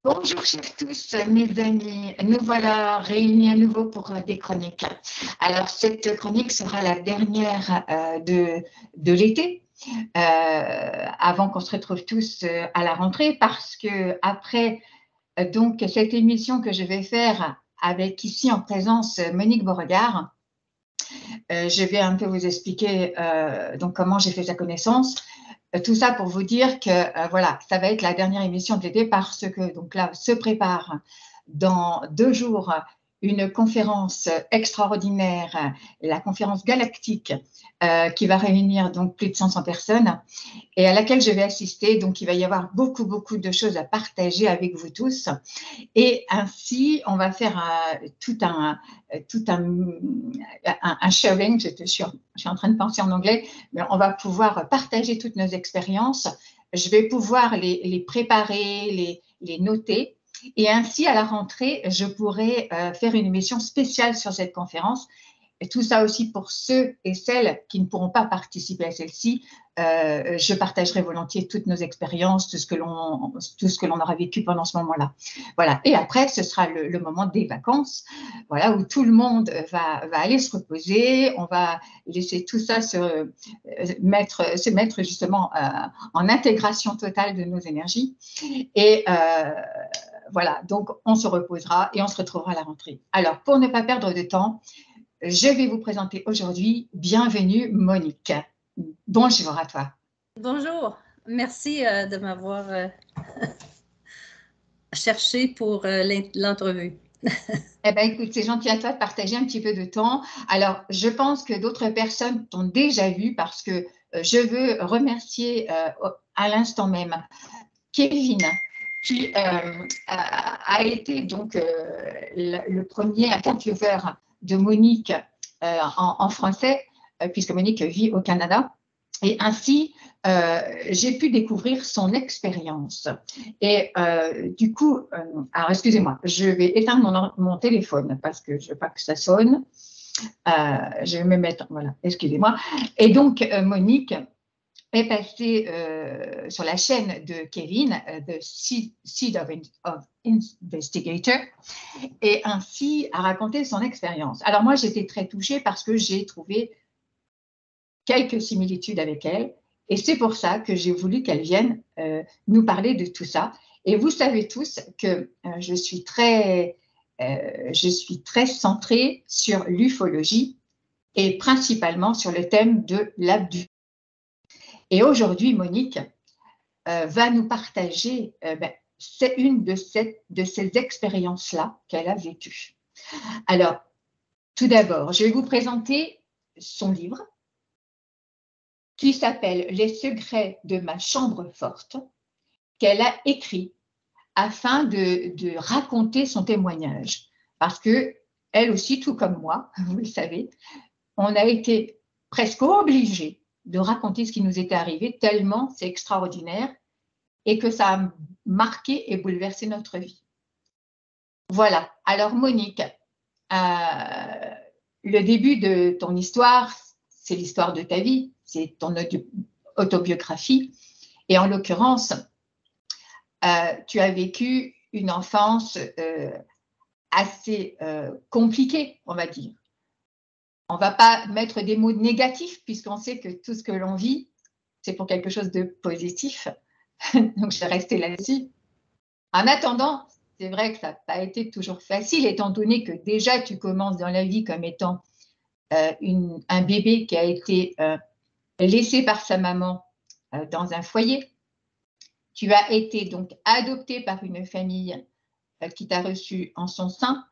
Bonjour chers tous, mes amis. Nous voilà réunis à nouveau pour des chroniques. Alors, cette chronique sera la dernière de l'été, avant qu'on se retrouve tous à la rentrée, parce que après donc cette émission que je vais faire avec ici en présence Monique Beauregard, je vais un peu vous expliquer donc comment j'ai fait sa connaissance. Tout ça pour vous dire que voilà, ça va être la dernière émission de l'été parce que donc là se prépare dans 2 jours une conférence extraordinaire, la conférence galactique, qui va réunir donc plus de 500 personnes et à laquelle je vais assister. Donc il va y avoir beaucoup de choses à partager avec vous tous. Et ainsi, on va faire un sharing, je suis en train de penser en anglais, mais on va pouvoir partager toutes nos expériences. Je vais pouvoir les préparer, les noter. Et ainsi, à la rentrée, je pourrai faire une émission spéciale sur cette conférence. Et tout ça aussi pour ceux et celles qui ne pourront pas participer à celle-ci. Je partagerai volontiers toutes nos expériences, tout ce que l'on aura vécu pendant ce moment-là. Voilà. Et après, ce sera le moment des vacances, voilà, où tout le monde va aller se reposer. On va laisser tout ça se mettre justement en intégration totale de nos énergies. Et voilà, donc on se reposera et on se retrouvera à la rentrée. Alors, pour ne pas perdre de temps, je vais vous présenter aujourd'hui, bienvenue Monique. Bonjour à toi. Bonjour, merci de m'avoir cherché pour l'entrevue. Eh bien, écoute, c'est gentil à toi de partager un petit peu de temps. Alors, je pense que d'autres personnes t'ont déjà vu parce que je veux remercier à l'instant même Kevin, qui a été donc le premier intervieweur de Monique en français, puisque Monique vit au Canada. Et ainsi, j'ai pu découvrir son expérience. Et du coup, alors excusez-moi, je vais éteindre mon téléphone parce que je ne veux pas que ça sonne. Je vais me mettre, voilà, excusez-moi. Et donc, Monique est passée sur la chaîne de Kevin, The Seed of Investigator, et ainsi a raconté son expérience. Alors moi, j'étais très touchée parce que j'ai trouvé quelques similitudes avec elle, et c'est pour ça que j'ai voulu qu'elle vienne nous parler de tout ça. Et vous savez tous que je suis très centrée sur l'ufologie et principalement sur le thème de l'abduction. Et aujourd'hui, Monique va nous partager c'est une de ces expériences-là qu'elle a vécues. Alors, tout d'abord, je vais vous présenter son livre qui s'appelle « Les secrets de ma chambre forte » qu'elle a écrit afin de raconter son témoignage. Parce que elle aussi, tout comme moi, vous le savez, on a été presque obligés de raconter ce qui nous était arrivé tellement c'est extraordinaire et que ça a marqué et bouleversé notre vie. Voilà. Alors, Monique, le début de ton histoire, c'est l'histoire de ta vie, c'est ton autobiographie. Et en l'occurrence, tu as vécu une enfance assez compliquée, on va dire. On ne va pas mettre des mots négatifs puisqu'on sait que tout ce que l'on vit, c'est pour quelque chose de positif. Donc, je vais rester là-dessus. En attendant, c'est vrai que ça n'a pas été toujours facile, étant donné que déjà tu commences dans la vie comme étant un bébé qui a été laissé par sa maman dans un foyer. Tu as été donc adopté par une famille qui t'a reçu en son sein,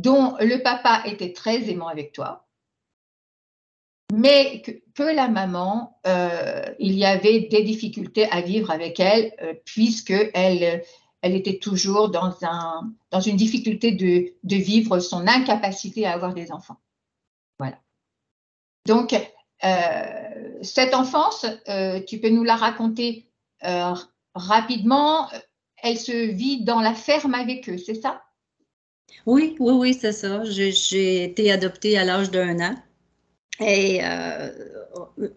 dont le papa était très aimant avec toi, mais que la maman, il y avait des difficultés à vivre avec elle, puisqu'elle était toujours dans une difficulté de vivre son incapacité à avoir des enfants. Voilà. Donc, cette enfance, tu peux nous la raconter rapidement. Elle se vit dans la ferme avec eux, c'est ça? Oui, c'est ça. J'ai été adoptée à l'âge d'1 an. Et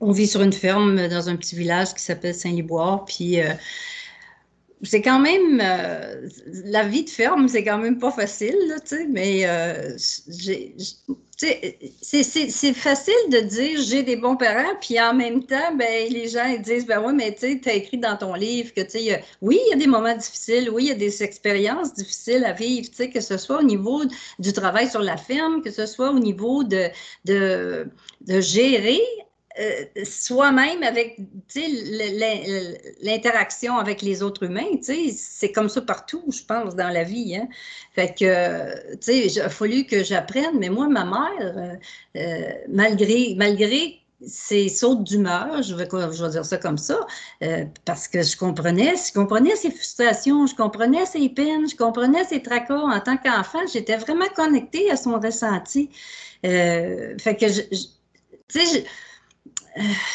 on vit sur une ferme dans un petit village qui s'appelle Saint-Liboire. Puis c'est quand même, la vie de ferme, c'est quand même pas facile, là, tu sais, mais c'est facile de dire j'ai des bons parents, puis en même temps, ben, les gens ils disent, ben oui, mais tu sais, as écrit dans ton livre que, tu sais, oui, il y a des moments difficiles, oui, il y a des expériences difficiles à vivre, tu sais, que ce soit au niveau du travail sur la ferme, que ce soit au niveau de gérer soi-même avec l'interaction avec les autres humains, tu sais, c'est comme ça partout, je pense, dans la vie. Hein. Fait que, tu sais, il a fallu que j'apprenne, mais moi, ma mère, malgré ses sautes d'humeur, je vais dire ça comme ça, parce que je comprenais ses frustrations, je comprenais ses peines, je comprenais ses tracas en tant qu'enfant, j'étais vraiment connectée à son ressenti. Fait que, tu sais,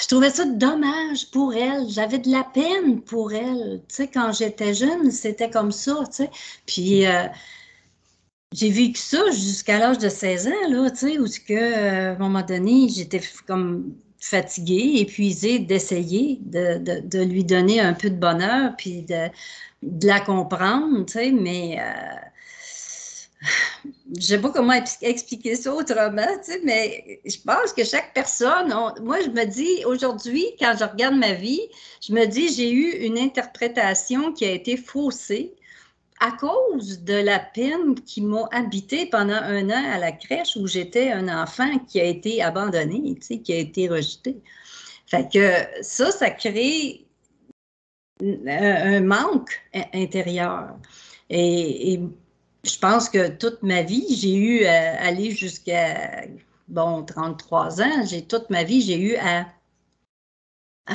je trouvais ça dommage pour elle. J'avais de la peine pour elle. Tu sais, quand j'étais jeune, c'était comme ça, tu sais. Puis, j'ai vécu ça jusqu'à l'âge de 16 ans, là, tu sais, où à un moment donné, j'étais comme fatiguée, épuisée d'essayer de lui donner un peu de bonheur, puis de la comprendre, tu sais, mais je ne sais pas comment expliquer ça autrement, tu sais, mais je pense que chaque personne, moi, je me dis, aujourd'hui, quand je regarde ma vie, je me dis, j'ai eu une interprétation qui a été faussée à cause de la peine qui m'a habité pendant un an à la crèche où j'étais un enfant qui a été abandonné, tu sais, qui a été rejeté. Fait que ça crée un manque intérieur. Et je pense que toute ma vie, j'ai eu à aller jusqu'à, bon, 33 ans, toute ma vie, j'ai eu à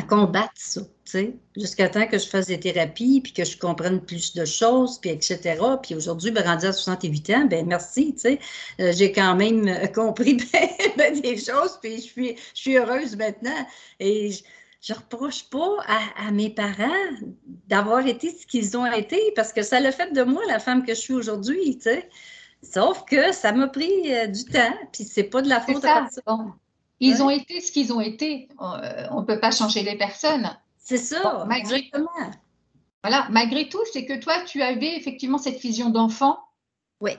combattre ça, tu sais, jusqu'à temps que je fasse des thérapies, puis que je comprenne plus de choses, puis etc. Puis aujourd'hui, ben, rendu à 68 ans, ben merci, tu sais, j'ai quand même compris des choses, puis je suis heureuse maintenant. Et je reproche pas à mes parents d'avoir été ce qu'ils ont été, parce que ça l'a fait de moi la femme que je suis aujourd'hui, tu sais. Sauf que ça m'a pris du temps, puis c'est pas de la C'est faute à ça. personne. Bon. Ils ont été ce qu'ils ont été. On ne peut pas changer les personnes. C'est Bon, ça, exactement. voilà, malgré tout, c'est que toi, tu avais effectivement cette vision d'enfant. Oui,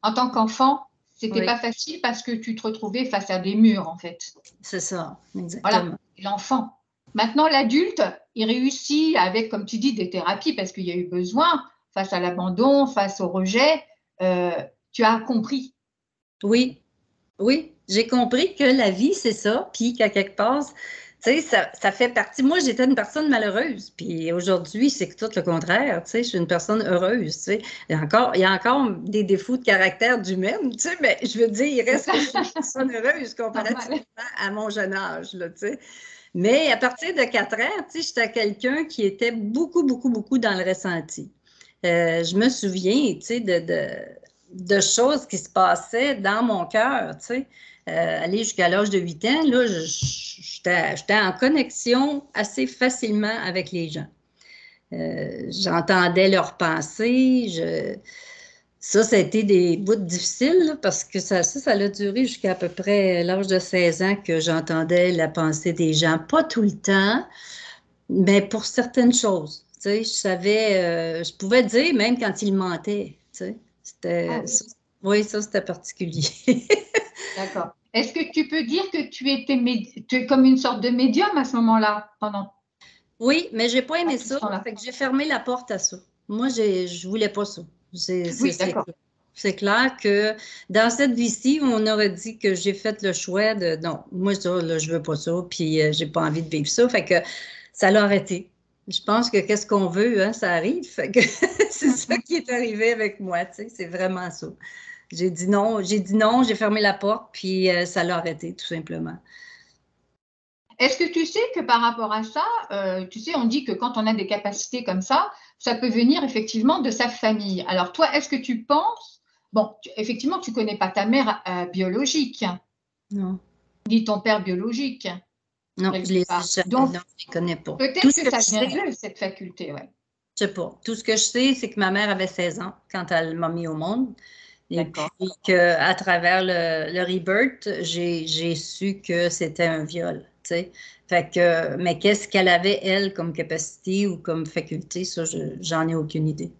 En tant qu'enfant, c'était oui. pas facile parce que tu te retrouvais face à des murs, en fait. C'est ça, Voilà, exactement. l'enfant. Maintenant, l'adulte, il réussit avec, comme tu dis, des thérapies parce qu'il y a eu besoin face à l'abandon, face au rejet. Euh, Tu as compris. Oui, oui, j'ai compris que la vie, c'est ça, puis qu'à quelque part, tu sais, ça fait partie. Moi, j'étais une personne malheureuse, puis aujourd'hui, c'est tout le contraire, tu sais, je suis une personne heureuse, tu sais. Il y a encore des défauts de caractère d'humaine, tu sais, mais je veux dire, il C'est reste ça, que je suis une personne heureuse comparativement normal. à mon jeune âge, là, tu sais. Mais à partir de 4 ans, tu sais, j'étais quelqu'un qui était beaucoup, beaucoup, beaucoup dans le ressenti. Je me souviens, tu sais, de choses qui se passaient dans mon cœur, tu sais. Aller jusqu'à l'âge de 8 ans, là, j'étais en connexion assez facilement avec les gens. J'entendais leurs pensées. Ça a été des bouts difficiles là, parce que ça a duré jusqu'à peu près l'âge de 16 ans que j'entendais la pensée des gens. Pas tout le temps, mais pour certaines choses. Tu sais, je savais, je pouvais dire même quand ils mentaient. Tu sais, Ah c'était, oui, oui, ça c'était particulier. d'accord. Est-ce que tu peux dire que tu es comme une sorte de médium à ce moment-là, pendant Oui, mais j'ai pas à aimé tout ce ça, temps-là? fait que j'ai fermé la porte à ça. Moi, je voulais pas ça. Oui, d'accord. C'est clair que dans cette vie-ci, on aurait dit que j'ai fait le choix de non, moi ça, là, je veux pas ça, puis j'ai pas envie de vivre ça. Fait que ça l'a arrêté. Je pense que qu'est-ce qu'on veut, hein, ça arrive. Fait que c'est ça qui est arrivé avec moi, tu sais, c'est vraiment ça. J'ai dit non, j'ai fermé la porte, puis ça l'a arrêté, tout simplement. Est-ce que tu sais que par rapport à ça, tu sais, on dit que quand on a des capacités comme ça peut venir effectivement de sa famille. Alors toi, est-ce que tu penses, bon, effectivement, tu connais pas ta mère biologique, Non, ni ton père biologique, non, je quelque les part. non, Donc, je les connais pas. Tout peut-être ce que que ça je vient sais, d'eux, cette faculté, ouais. je sais pas. Tout ce que je sais, c'est que ma mère avait 16 ans quand elle m'a mis au monde. Et puis D'accord. qu'à travers le rebirth, j'ai su que c'était un viol, tu sais. Fait que, mais qu'est-ce qu'elle avait, elle, comme capacité ou comme faculté, ça, j'en ai aucune idée.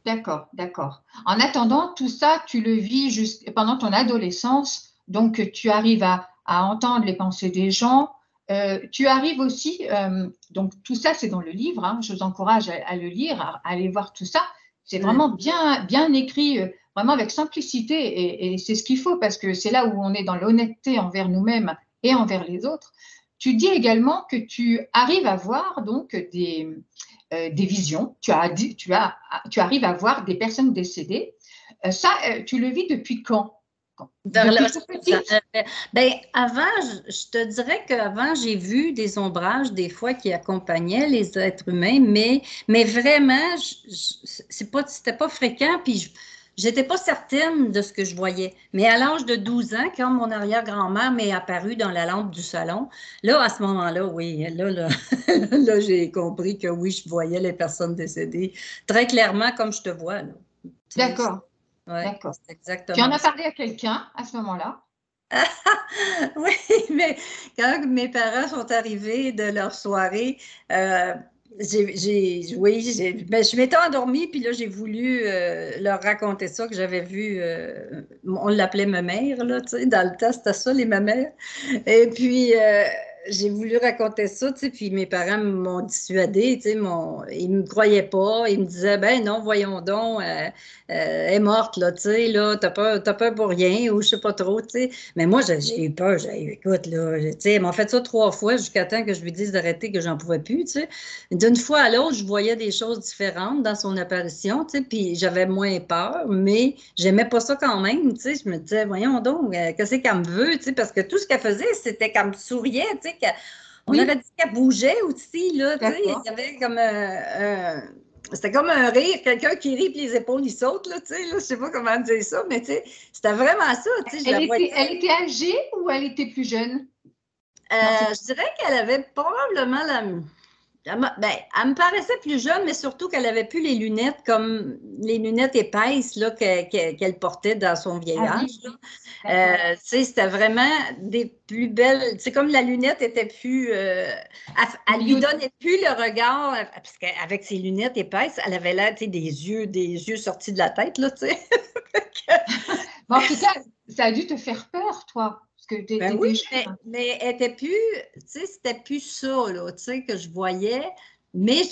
D'accord, d'accord. En attendant, tout ça, tu le vis pendant ton adolescence, donc tu arrives à entendre les pensées des gens. Tu arrives aussi, donc tout ça, c'est dans le livre, hein, je vous encourage à le lire, à aller voir tout ça. C'est Ouais. vraiment bien, bien écrit, vraiment avec simplicité, et c'est ce qu'il faut, parce que c'est là où on est dans l'honnêteté envers nous-mêmes et envers les autres. Tu dis également que tu arrives à voir donc des visions, tu arrives à voir des personnes décédées. Ça, tu le vis depuis quand? Vers Depuis là, toute petite? ben, avant, je te dirais qu'avant, j'ai vu des ombrages, des fois, qui accompagnaient les êtres humains, mais vraiment, c'était pas fréquent, puis j'étais pas certaine de ce que je voyais. Mais à l'âge de 12 ans, quand mon arrière-grand-mère m'est apparue dans la lampe du salon, là, à ce moment-là, oui, là, là, j'ai compris que oui, je voyais les personnes décédées très clairement comme je te vois, là. Tu sais, D'accord, ouais, d'accord. c'est Tu en exactement as ça. parlé à quelqu'un à ce moment-là? Oui, mais quand mes parents sont arrivés de leur soirée, euh, ben, je m'étais endormie, puis là, j'ai voulu leur raconter ça, que j'avais vu, on l'appelait ma mère, là, tu sais, dans le temps, c'était ça, les mamères. Et puis, j'ai voulu raconter ça, tu sais, puis mes parents m'ont dissuadé, tu sais, ils me croyaient pas, ils me disaient, ben non, voyons donc, elle est morte, là, tu sais, là, t'as peur pour rien, ou je sais pas trop, tu sais. Mais moi, j'ai eu peur. Écoute, là, tu sais, ils m'ont fait ça 3 fois jusqu'à temps que je lui dise d'arrêter, que j'en pouvais plus, tu sais. D'une fois à l'autre, je voyais des choses différentes dans son apparition, tu sais, puis j'avais moins peur, mais j'aimais pas ça quand même, tu sais. Je me disais, voyons donc, qu'est-ce qu'elle me veut, tu sais, parce que tout ce qu'elle faisait, c'était qu'elle me souriait, tu sais, on aurait Oui, dit qu'elle bougeait aussi, là, tu sais. Il y d'accord. avait comme c'était comme un rire, quelqu'un qui rit puis les épaules, ils sautent, là, tu sais, là, je sais pas comment dire ça, mais tu sais, c'était vraiment ça, tu sais, je la voyais. Elle était âgée ou elle était plus jeune? Non, Je dirais qu'elle avait probablement la. Ben, elle me paraissait plus jeune, mais surtout qu'elle avait plus les lunettes comme les lunettes épaisses là, qu'elle portait dans son ah vieillage. oui, Là. d'accord. Tu sais, c'était vraiment des plus belles. C'est comme la lunette était plus. Elle lui Bio- donnait plus le regard, parce qu'avec ses lunettes épaisses, elle avait l'air, tu sais, des yeux sortis de la tête, là, tu sais. Mais en tout cas, ça a dû te faire peur, toi, parce que tu Ben oui, étais jeune. mais elle était plus, tu sais, c'était plus ça, là, tu sais, que je voyais, mais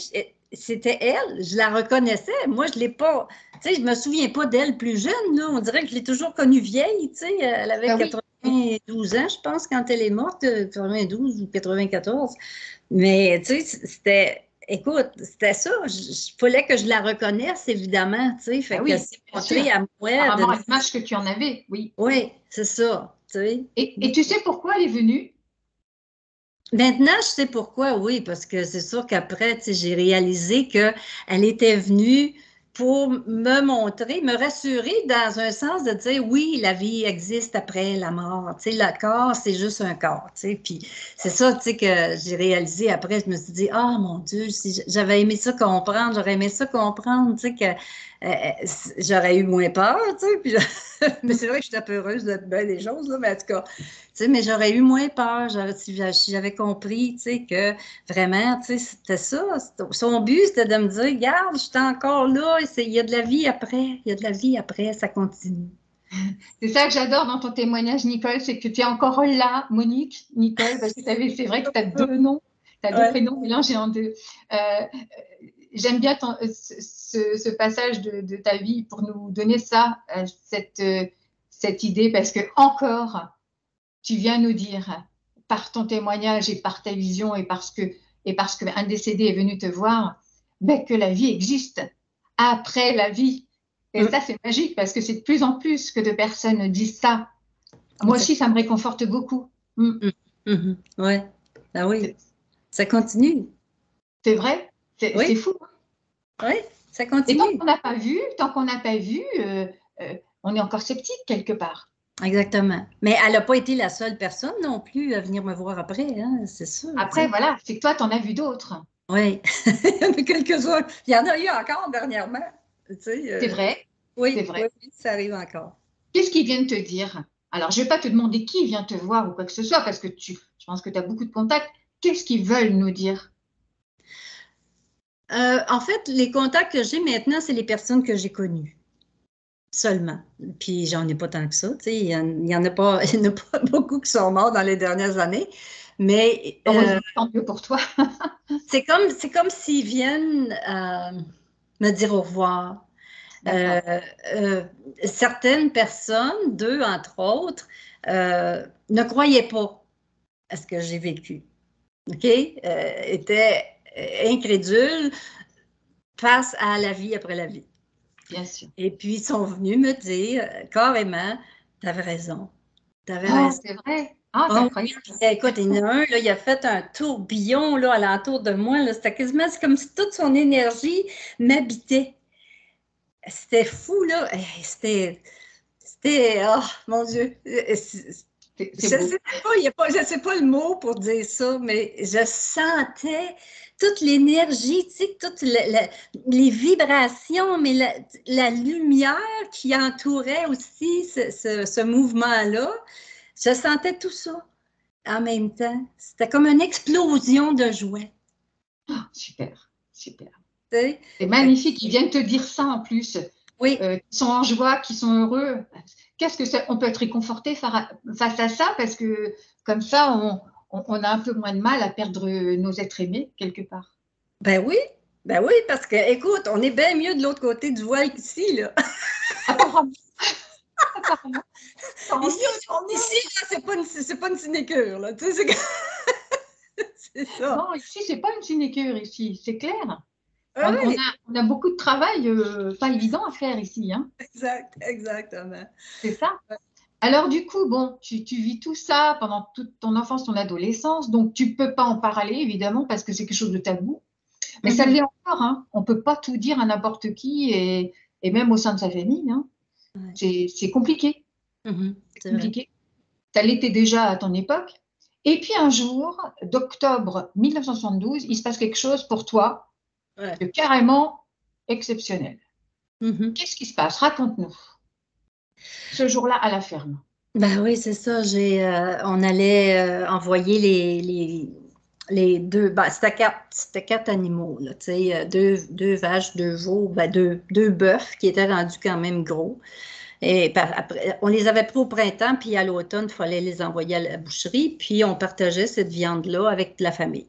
c'était elle, je la reconnaissais. Moi, je l'ai pas, tu sais, je me souviens pas d'elle plus jeune, là. On dirait que je l'ai toujours connue vieille, tu sais. Elle avait Ben oui, oui. 92 ans, je pense, quand elle est morte, 92 ou 94. Mais, tu sais, écoute, c'était ça. Il fallait que je la reconnaisse, évidemment, tu sais. Ben Fait que oui, c'est bien sûr. montré à Par moi rapport de. à l'image que tu en avais, oui. Oui, c'est ça, tu sais. Et tu sais pourquoi elle est venue? Maintenant, je sais pourquoi, oui, parce que c'est sûr qu'après, tu sais, j'ai réalisé qu'elle était venue pour me montrer, me rassurer dans un sens de dire, oui, la vie existe après la mort. Tu sais, le corps, c'est juste un corps. Tu sais, puis c'est ça, tu sais, que j'ai réalisé après. Je me suis dit, ah, mon Dieu, si j'avais aimé ça comprendre, j'aurais aimé ça comprendre, tu sais, que j'aurais eu moins peur, tu sais. Puis mais c'est vrai que je suis un peu heureuse de bien des choses, là, mais en tout cas. Tu sais, mais j'aurais eu moins peur si j'avais compris, tu sais, que vraiment, tu sais, c'était ça. Son but, c'était de me dire, regarde, je suis encore là, il y a de la vie après, il y a de la vie après, ça continue. C'est ça que j'adore dans ton témoignage, Nicole, c'est que tu es encore là, Monique, Nicole, parce que c'est vrai que tu as deux noms, tu as deux Ouais. prénoms mélangés en deux. Euh, J'aime bien ce passage de ta vie pour nous donner ça, cette idée, parce que encore, tu viens nous dire, par ton témoignage et par ta vision et parce qu'un décédé est venu te voir, ben, que la vie existe après la vie. Et Mm, ça, c'est magique parce que c'est de plus en plus que de personnes disent ça. Moi exact. aussi, ça me réconforte beaucoup. Mm. Mm, mhm. Ouais. Ah oui, C'est ça continue. c'est vrai, c'est Oui, fou. oui, ça Et tant continue. qu'on n'a pas vu, on est encore sceptique quelque part. Exactement. Mais elle n'a pas été la seule personne non plus à venir me voir après, hein, c'est sûr, tu Après, sais. voilà, c'est que toi, tu en as vu d'autres. Oui, il y en a quelques-uns. Il y en a eu encore dernièrement, tu sais. C'est vrai, c'est Oui, oui, vrai. oui, ça arrive encore. Qu'est-ce qu'ils viennent te dire? Alors, je ne vais pas te demander qui vient te voir ou quoi que ce soit, parce que je pense que tu as beaucoup de contacts. Qu'est-ce qu'ils veulent nous dire? En fait, les contacts que j'ai maintenant, c'est les personnes que j'ai connues seulement. Puis j'en ai pas tant que ça. Il y en a pas, il y en a pas beaucoup qui sont morts dans les dernières années. Mais Heureusement, tant mieux pour toi. c'est comme s'ils viennent me dire au revoir. Euh, D'accord. euh, Certaines personnes, deux entre autres, ne croyaient pas à ce que j'ai vécu. OK? Étaient incrédules face à la vie après la vie. Bien sûr. Et puis, ils sont venus me dire carrément, tu avais raison. Tu avais Oh, raison. c'est vrai. Ah, c'est Oh oui, incroyable. écoute, il y en a un, là, il a fait un tourbillon là, alentour de moi. Là, c'était quasiment c'est comme si toute son énergie m'habitait. C'était fou, là. Oh mon Dieu. Je C'est beau. sais pas, je sais pas le mot pour dire ça, mais je sentais toute l'énergie, tu sais, toutes les vibrations, mais la lumière qui entourait aussi ce mouvement-là. Je sentais tout ça en même temps. C'était comme une explosion de joie. Ah, super, super. Tu sais. C'est Fait que, magnifique. Ils viennent te dire ça en plus. oui, Qui sont en joie, qui sont heureux. Qu'est-ce que c'est? On peut être réconforté face à ça parce que comme ça, on a un peu moins de mal à perdre nos êtres aimés quelque part. ben oui, ben oui, parce que, écoute, on est bien mieux de l'autre côté du voile qu'ici, là. Apparemment, apparemment. Tant Ici, mieux, tant mieux. ici là, c'est pas une sinécure, là. Tu sais, c'est ça. Non, ici, c'est pas une sinécure ici, c'est clair. Ah oui, On a beaucoup de travail pas évident à faire ici, hein. exactement. C'est ça. Alors du coup, bon, tu vis tout ça pendant toute ton enfance, ton adolescence, donc tu peux pas en parler évidemment parce que c'est quelque chose de tabou, mais ça Mhm. l'est encore, hein. On peut pas tout dire à n'importe qui et même au sein de sa famille, hein. Ouais. C'est compliqué, Mhm. c'est C'est vrai. compliqué. Ça l'était déjà à ton époque. Et puis un jour, d'octobre 1972, il se passe quelque chose pour toi Ouais. de carrément exceptionnel. Mhm. Qu'est-ce qui se passe? Raconte-nous ce jour-là à la ferme. Ben oui, c'est ça. On allait envoyer les deux. Ben, c'était quatre animaux, là, tu sais, deux vaches, deux veaux, ben, deux bœufs qui étaient rendus quand même gros. Et après, on les avait pris au printemps, puis à l'automne, il fallait les envoyer à la boucherie, puis on partageait cette viande-là avec la famille.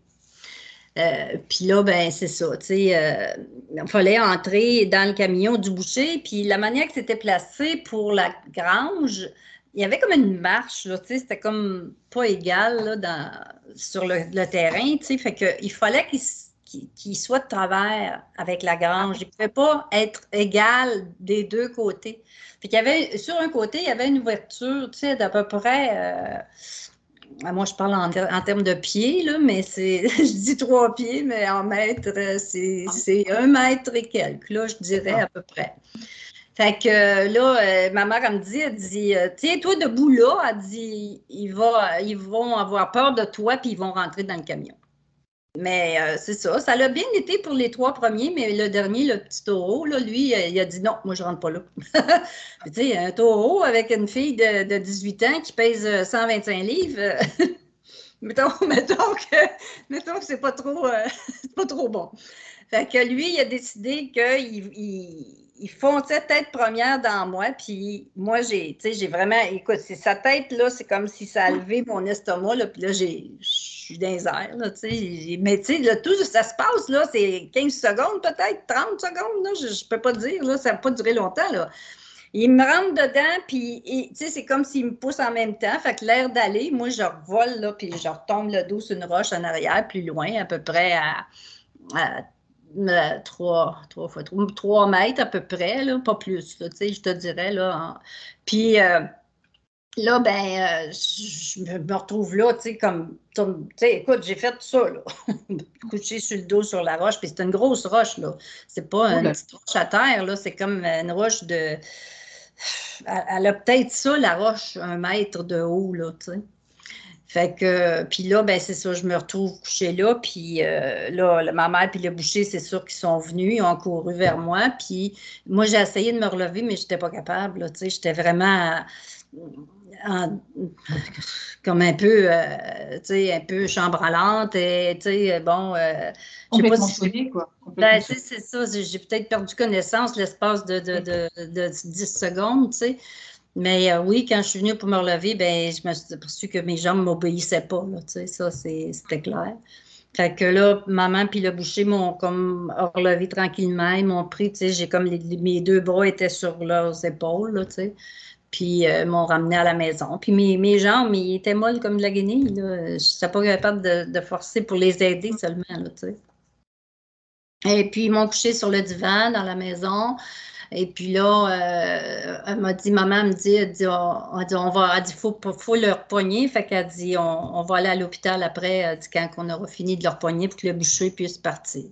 Puis là, ben c'est ça, tu sais, il fallait entrer dans le camion du boucher, puis la manière que c'était placé pour la grange, il y avait comme une marche, là, tu sais, c'était comme pas égal là, sur le terrain, tu sais, fait qu'il fallait qu'il soit de travers avec la Ah grange. bon? Il ne pouvait pas être égal des deux côtés. Fait qu'il y avait, sur un côté, il y avait une ouverture, tu sais, d'à peu près, moi, je parle en termes de pieds, là, mais je dis 3 pieds, mais en mètres, Ah, c'est 1 mètre et quelques, là, je dirais à d'accord. peu près. Fait que là, ma mère, elle dit, tiens-toi debout là, elle dit, ils vont avoir peur de toi, puis ils vont rentrer dans le camion. Mais c'est ça, ça l'a bien été pour les 3 premiers, mais le dernier, le petit taureau, là, lui, il a dit non, moi, je rentre pas là. Puis, tu sais, un taureau avec une fille de 18 ans qui pèse 125 livres, mettons, mettons que c'est pas trop bon. Fait que lui, il a décidé qu'il fonçait tête première dans moi, puis moi, j'ai vraiment, écoute, c'est sa tête, là, c'est comme si ça a levé mon estomac, là, puis là, je suis dans les airs, là, tu sais, mais tu sais, là, tout ça se passe, là, c'est 15 secondes, peut-être, 30 secondes, là, je peux pas dire, là, ça n'a pas duré longtemps, là. Il me rentre dedans, puis tu sais, c'est comme s'il me pousse en même temps. Fait que l'air d'aller, moi, je revole, là, puis je retombe le dos sur une roche en arrière, plus loin, à peu près à 3 mètres à peu près, là, pas plus, là, tu sais, je te dirais, là. Puis là, ben, je me retrouve là, tu sais, tu sais, écoute, j'ai fait ça, là. Couché sur le dos sur la roche, puis c'est une grosse roche, là. C'est pas Oh une là, petite roche à terre, là, c'est comme une roche de elle a peut-être ça, la roche, 1 mètre de haut, là, tu sais. Fait que, puis là, ben c'est ça, je me retrouve couchée là, puis là, ma mère puis le boucher, c'est sûr qu'ils sont venus, ils ont couru vers moi, puis moi, j'ai essayé de me relever, mais je n'étais pas capable, là, tu sais, j'étais vraiment comme un peu, tu sais, un peu chambranlante et, tu sais, bon, je sais pas Complètement si... sonné, quoi. Ben, Complètement tu sais, sonné. c'est ça, j'ai peut-être perdu connaissance l'espace de 10 secondes, tu sais. Mais oui, quand je suis venue pour me relever, ben, je me suis aperçue que mes jambes ne m'obéissaient pas, là, tu sais, ça, c'était clair. Fait que là, maman puis le boucher m'ont comme relevé tranquillement, ils m'ont pris, tu sais, j'ai comme mes deux bras étaient sur leurs épaules, là, tu sais. Puis m'ont ramené à la maison. Puis mes jambes, ils étaient molles comme de la guenille, là. Je n'étais pas capable de forcer pour les aider seulement, là, tu sais. Et puis, ils m'ont couché sur le divan dans la maison. Et puis là, elle m'a dit, maman me dit, elle dit, faut leur poigner. Fait qu'elle dit, on va aller à l'hôpital après, elle dit, quand on aura fini de leur poigner pour que le boucher puisse partir.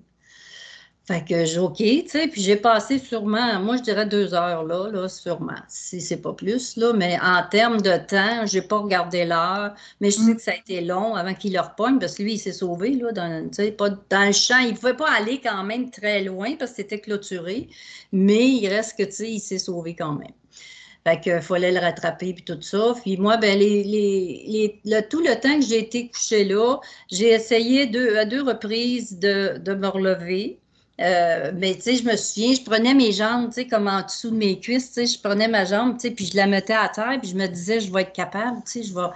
Fait que j'ai OK, tu sais, puis j'ai passé sûrement, moi je dirais 2 heures là, sûrement, si c'est pas plus, là, mais en termes de temps, j'ai pas regardé l'heure, mais je sais que ça a été long avant qu'il leur pogne, parce que lui, il s'est sauvé, là, tu sais, pas dans le champ, il pouvait pas aller quand même très loin, parce que c'était clôturé, mais il reste que, tu sais, il s'est sauvé quand même. Fait qu'il fallait le rattraper, puis tout ça. Puis moi, ben, tout le temps que j'ai été couchée là, j'ai essayé à deux reprises de me relever. Mais tu sais, je me souviens, je prenais mes jambes, tu sais, comme en dessous de mes cuisses, tu sais, je prenais ma jambe, tu sais, puis je la mettais à terre, puis je me disais, je vais être capable, tu sais, je vais.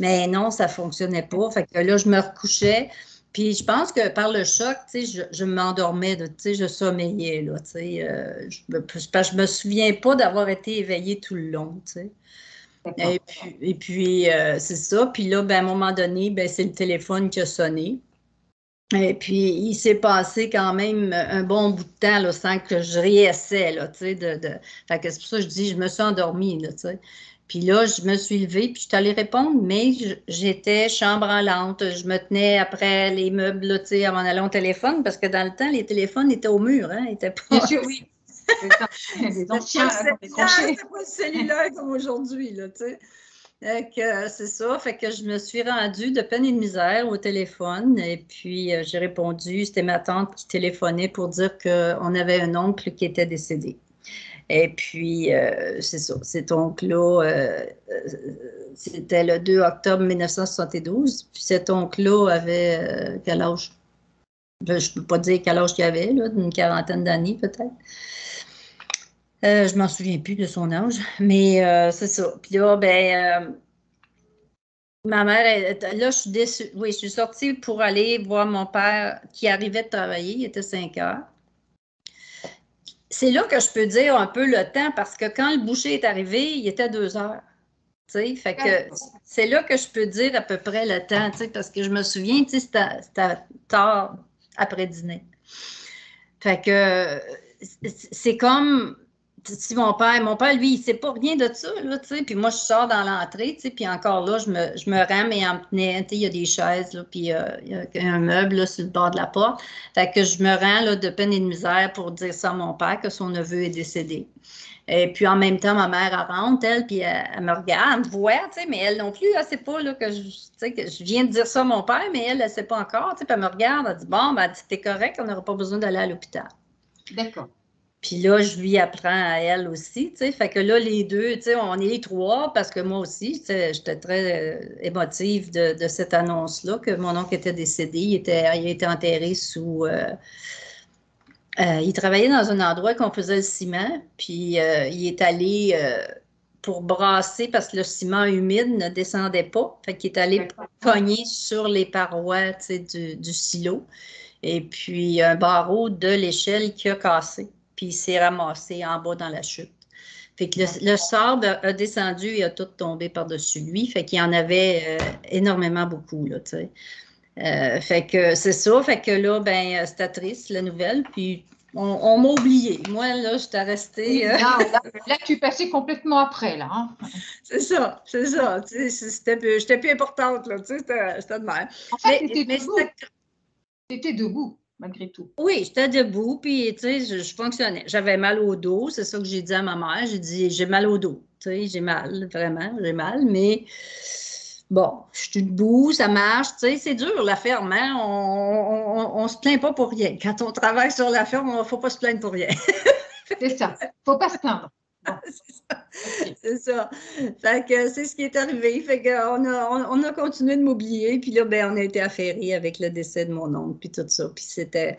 Mais non, ça fonctionnait pas. Fait que là, je me recouchais. Puis je pense que par le choc, tu sais, je m'endormais, tu sais, je sommeillais, là, tu sais. Je me souviens pas d'avoir été éveillée tout le long, tu sais. Et puis c'est ça. Puis là, ben, à un moment donné, ben, c'est le téléphone qui a sonné. Et puis, il s'est passé quand même un bon bout de temps là, sans que je réessaie, là, tu sais, Fait que c'est pour ça que je dis, je me suis endormie, là, tu sais. Puis là, je me suis levée, puis je suis allée répondre, mais j'étais chambranlante. Je me tenais après les meubles, là, tu sais, en m'en allant au téléphone, parce que dans le temps, les téléphones étaient au mur, hein, ils étaient Bien pas... sûr, oui. C'est ça. Les anciens, là, dans les tranchées. C'était pas le cellulaire comme aujourd'hui, là, tu sais. Fait que c'est ça, fait que je me suis rendue de peine et de misère au téléphone et puis j'ai répondu, c'était ma tante qui téléphonait pour dire qu'on avait un oncle qui était décédé. Et puis c'est ça, cet oncle-là, c'était le 2 octobre 1972, puis cet oncle-là avait quel âge? Ben, je ne peux pas dire quel âge il avait, là, une quarantaine d'années peut-être. Je m'en souviens plus de son âge, mais c'est ça. Puis là, ben... ma mère, là, je suis déçue. Oui, je suis sortie pour aller voir mon père qui arrivait de travailler. Il était 5 heures. C'est là que je peux dire un peu le temps parce que quand le boucher est arrivé, il était 2 heures. Tu sais, fait que c'est là que je peux dire à peu près le temps, tu sais, parce que je me souviens, tu sais, c'était tard après dîner. Fait que c'est comme si mon père, lui, il sait pas rien de ça, là, tu sais, puis moi, je sors dans l'entrée, tu sais, puis encore là, je me rame et en me tenait, tu sais, il y a des chaises, là, puis il y a un meuble, là, sur le bord de la porte. Fait que je me rends, là, de peine et de misère pour dire ça à mon père, que son neveu est décédé. Et puis, en même temps, ma mère, elle rentre, elle, puis elle me regarde, elle me voit, tu sais, mais elle non plus, elle sait pas, là, tu sais, que je viens de dire ça à mon père, mais elle sait pas encore, tu sais, puis elle me regarde, elle dit, bon, ben, t'es correct, on n'aura pas besoin d'aller à l'hôpital. D'accord. Puis là, je lui apprends à elle aussi, tu sais. Fait que là, les deux, tu sais, on est les trois, parce que moi aussi, j'étais très émotive de cette annonce-là, que mon oncle était décédé. Il a été enterré sous... il travaillait dans un endroit qu'on faisait le ciment, puis il est allé pour brasser, parce que le ciment humide ne descendait pas. Fait qu'il est allé cogner sur les parois, tu sais, du silo. Et puis, un barreau de l'échelle qui a cassé. Puis, il s'est ramassé en bas dans la chute. Fait que le sable a descendu et a tout tombé par-dessus lui. Fait qu'il y en avait énormément beaucoup, là, tu sais. Fait que c'est ça. Fait que là, ben, c'était triste, la nouvelle. Puis, on m'a oublié. Moi, là, j'étais restée... Oui, là, tu passais complètement après, là. Hein. C'est ça, c'est ça. Tu sais, j'étais plus importante, là. Tu sais, c'était de même. En fait, tu étais debout. Tu étais debout, malgré tout. Oui, j'étais debout, puis tu sais, je fonctionnais. J'avais mal au dos, c'est ça que j'ai dit à ma mère. J'ai dit, j'ai mal au dos. Tu sais, j'ai mal, vraiment, j'ai mal, mais bon, je suis debout, ça marche. Tu sais, c'est dur, la ferme, hein? On se plaint pas pour rien. Quand on travaille sur la ferme, il ne faut pas se plaindre pour rien. C'est ça. Il ne faut pas se plaindre. Bon. C'est ça. Fait que c'est ce qui est arrivé. Fait qu'on on a continué de m'oublier. Puis là, ben, on a été affairés avec le décès de mon oncle, puis tout ça. Puis c'était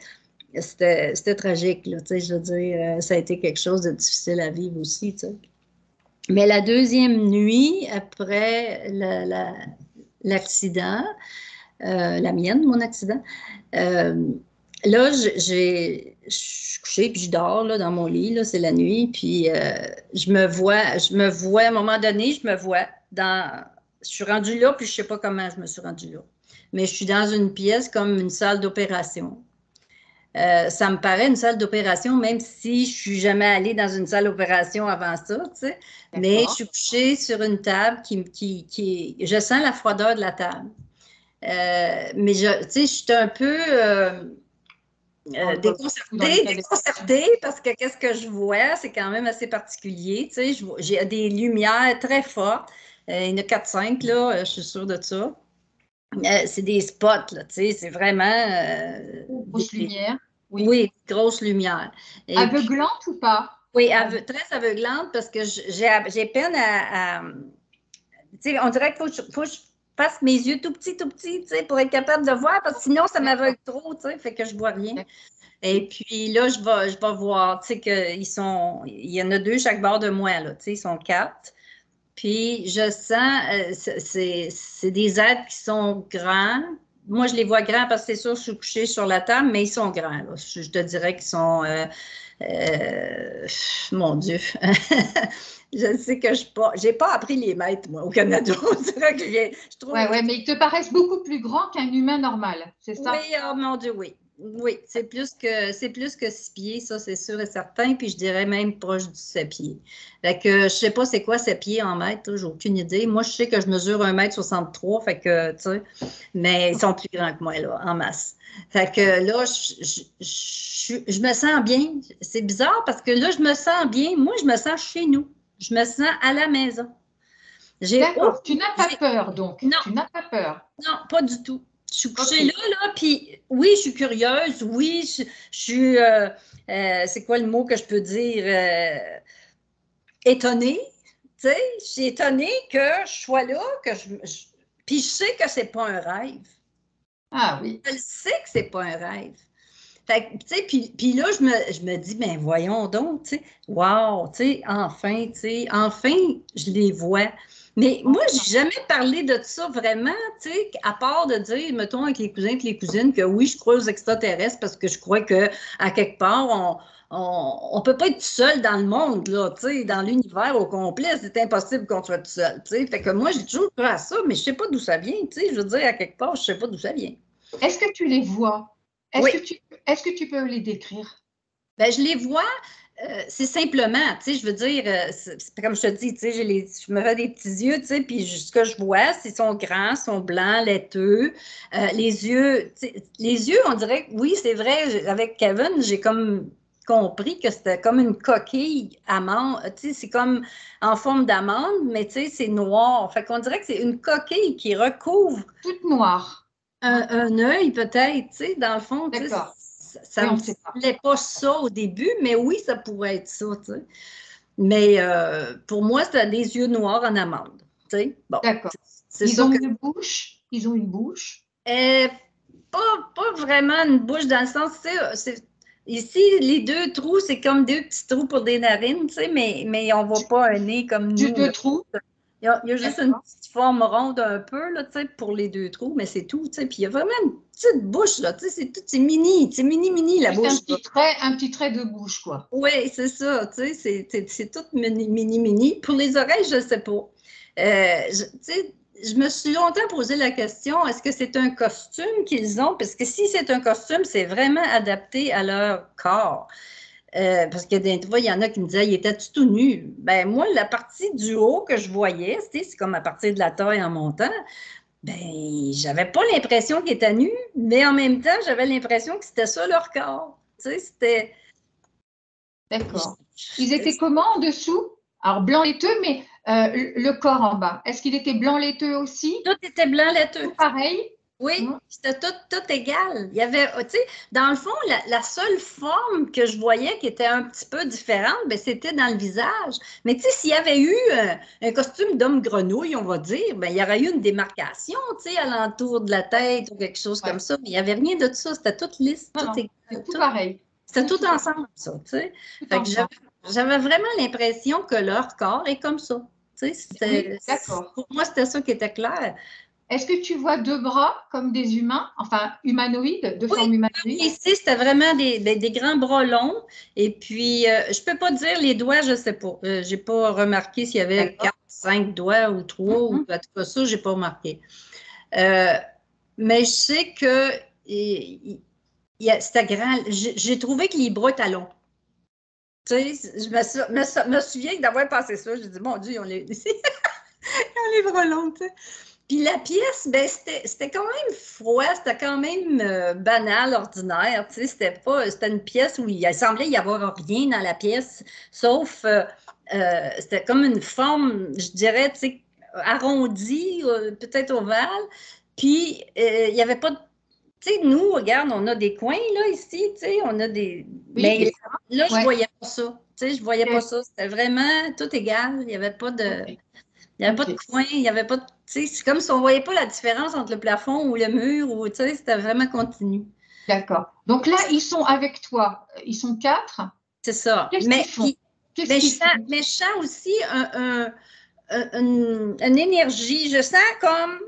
tragique, là, tu sais, je veux dire, ça a été quelque chose de difficile à vivre aussi, tu sais. Mais la deuxième nuit, après l'accident, la mienne, mon accident, là, je suis couchée, puis je dors là, dans mon lit, là, c'est la nuit, puis je me vois, à un moment donné, je suis rendue là, puis je ne sais pas comment je me suis rendue là. Mais je suis dans une pièce comme une salle d'opération. Ça me paraît une salle d'opération, même si je ne suis jamais allée dans une salle d'opération avant ça, tu sais. Mais je suis couchée sur une table je sens la froideur de la table. Mais tu sais, je suis un peu déconcertée parce que qu'est-ce que je vois, c'est quand même assez particulier. Tu sais, j'ai des lumières très fortes. Il y en a 4-5, là, je suis sûre de ça. C'est des spots, là, tu sais, c'est vraiment... Grosse lumière. Oui, grosse lumière. Aveuglante ou pas? Oui, très aveuglante parce que j'ai peine à tu sais, on dirait qu'il faut que je fasse mes yeux tout petits, tu sais, pour être capable de voir, parce que sinon, ça m'aveugle trop, tu sais, fait que je vois rien. Et puis là, je vais voir, tu sais, il y en a 2 chaque bord de moi, là, tu sais, ils sont 4. Puis je sens, c'est des êtres qui sont grands. Moi, je les vois grands parce que c'est sûr, je suis couchée sur la table, mais ils sont grands, là. Je te dirais qu'ils sont, mon Dieu. Je sais que j'ai pas appris les mètres, moi, au Canada. Je trouve. Ouais, mais ils te paraissent beaucoup plus grands qu'un humain normal, c'est ça? Oui, oh mon Dieu, oui. Oui, c'est plus que 6 pieds, ça, c'est sûr et certain. Puis je dirais même proche du 7 pieds. Fait que je sais pas c'est quoi 7 pieds en mètres, j'ai aucune idée. Moi, je sais que je mesure 1,63 m, fait que, tu sais, mais ils sont plus grands que moi, là, en masse. Fait que là, je me sens bien. C'est bizarre parce que là, je me sens bien. Moi, je me sens chez nous. Je me sens à la maison. D'accord, tu n'as pas peur, donc. Non. Tu n'as pas peur. Non, pas du tout. Je suis couchée là, puis oui, je suis curieuse, oui, je suis, c'est quoi le mot que je peux dire, étonnée, tu sais, je suis étonnée que je sois là, puis je sais que c'est pas un rêve. Ah oui. Je sais que c'est pas un rêve. Fait que, tu sais, puis là, je me dis, ben voyons donc, tu sais, wow, tu sais, enfin, je les vois. Mais moi, j'ai jamais parlé de ça vraiment, tu sais, à part de dire, mettons, avec les cousins et les cousines, que oui, je crois aux extraterrestres parce que je crois qu'à quelque part, on peut pas être tout seul dans le monde, là, tu sais, dans l'univers au complet, c'est impossible qu'on soit tout seul, tu sais. Fait que moi, j'ai toujours cru à ça, mais je sais pas d'où ça vient, tu sais, je veux dire, à quelque part, je sais pas d'où ça vient. Est-ce que tu les vois? Oui. Est-ce que tu peux les décrire? Ben, je les vois, c'est simplement, tu sais, je veux dire, c'est comme je te dis, tu sais, je me fais des petits yeux, tu sais, puis ce que je vois, c'est qu'ils sont grands, sont blancs, laiteux. Les yeux, on dirait, oui, c'est vrai, avec Kevin, j'ai comme compris que c'était comme une coquille amande, tu sais, c'est comme en forme d'amande, mais tu sais, c'est noir. Fait qu'on dirait que c'est une coquille qui recouvre. Toute noire. Un œil, peut-être, tu sais, dans le fond, tu sais. D'accord. Ça ne me semblait pas ça au début, mais oui, ça pourrait être ça, tu sais. Mais pour moi, c'était des yeux noirs en amande, tu sais. Bon, d'accord. Ils ont une bouche? Ils ont une bouche? Pas vraiment une bouche dans le sens, tu sais, ici, les 2 trous, c'est comme 2 petits trous pour des narines, tu sais, mais on ne voit pas un nez comme nous. Juste 2 trous? Il y a juste une petite forme ronde un peu, là, tu sais, pour les 2 trous, mais c'est tout, tu sais. Puis il y a vraiment une petite bouche, là, tu sais, c'est mini, la bouche. Un petit trait de bouche, quoi. Oui, c'est ça, tu sais, c'est tout mini. Pour les oreilles, je ne sais pas. Tu sais, je me suis longtemps posé la question, est-ce que c'est un costume qu'ils ont? Parce que si c'est un costume, c'est vraiment adapté à leur corps. Parce que des fois, il y en a qui me disaient, il était tout nu. Ben moi, la partie du haut que je voyais, c'est comme à partir de la taille en montant, ben j'avais pas l'impression qu'ils étaient nus, mais en même temps, j'avais l'impression que c'était ça leur corps. Tu sais, c'était... D'accord. Ils étaient comment en dessous? Alors, blanc laiteux, mais le corps en bas. Est-ce qu'il était blanc laiteux aussi? Tout était blanc laiteux. Tout pareil? Oui, c'était tout égal. Il y avait, tu sais, dans le fond, la seule forme que je voyais qui était un petit peu différente, ben, c'était dans le visage. Mais tu sais, s'il y avait eu un costume d'homme grenouille, on va dire, ben, il y aurait eu une démarcation, tu sais, alentour de la tête ou quelque chose comme Ouais. ça. Mais il n'y avait rien de ça. C'était toute lisse, Non, tout non, c'est égal. tout pareil. C'était Tout, tout tout, ensemble, ça, tu sais. tout Fait que ensemble. j'avais vraiment l'impression que leur corps est comme ça. Tu Oui, sais, d'accord. pour moi, c'était ça qui était clair. Est-ce que tu vois deux bras comme des humains, enfin humanoïdes, de Oui, forme humanoïde? ici, c'était vraiment des grands bras longs. Et puis, je peux pas dire les doigts, je sais pas. J'ai pas remarqué s'il y avait D'accord. 4, 5 doigts ou 3, ou en Mhm. tout cas ça, j'ai pas remarqué. Euh, mais je sais que c'était grand. J'ai trouvé que les bras étaient longs. Tu sais, me souviens d'avoir passé ça. J'ai dit, mon Dieu, ils ont les, ils ont les bras longs, tu sais. Puis la pièce, ben, c'était quand même froid, c'était quand même banal, ordinaire. Tu sais, c'était une pièce où il semblait y avoir rien dans la pièce, sauf c'était comme une forme, je dirais, tu sais, arrondie, peut-être ovale. Puis il n'y avait pas de. Tu sais, nous, regarde, on a des coins là ici, tu sais, on a des. Oui, Mais là, je ouais. voyais pas ça. Tu sais, je voyais pas Ok, ça. C'était vraiment tout égal. Il n'y avait pas de. ok, Il n'y avait pas de ok. coin, il n'y avait pas de. Tu sais, c'est comme si on ne voyait pas la différence entre le plafond ou le mur, ou tu sais, c'était vraiment continu. D'accord. Donc là, ils sont avec toi. Ils sont quatre. C'est ça. Qu'est-ce qu'ils font? Qu'est-ce Mais qu'ils font? je sens aussi une énergie. Je sens comme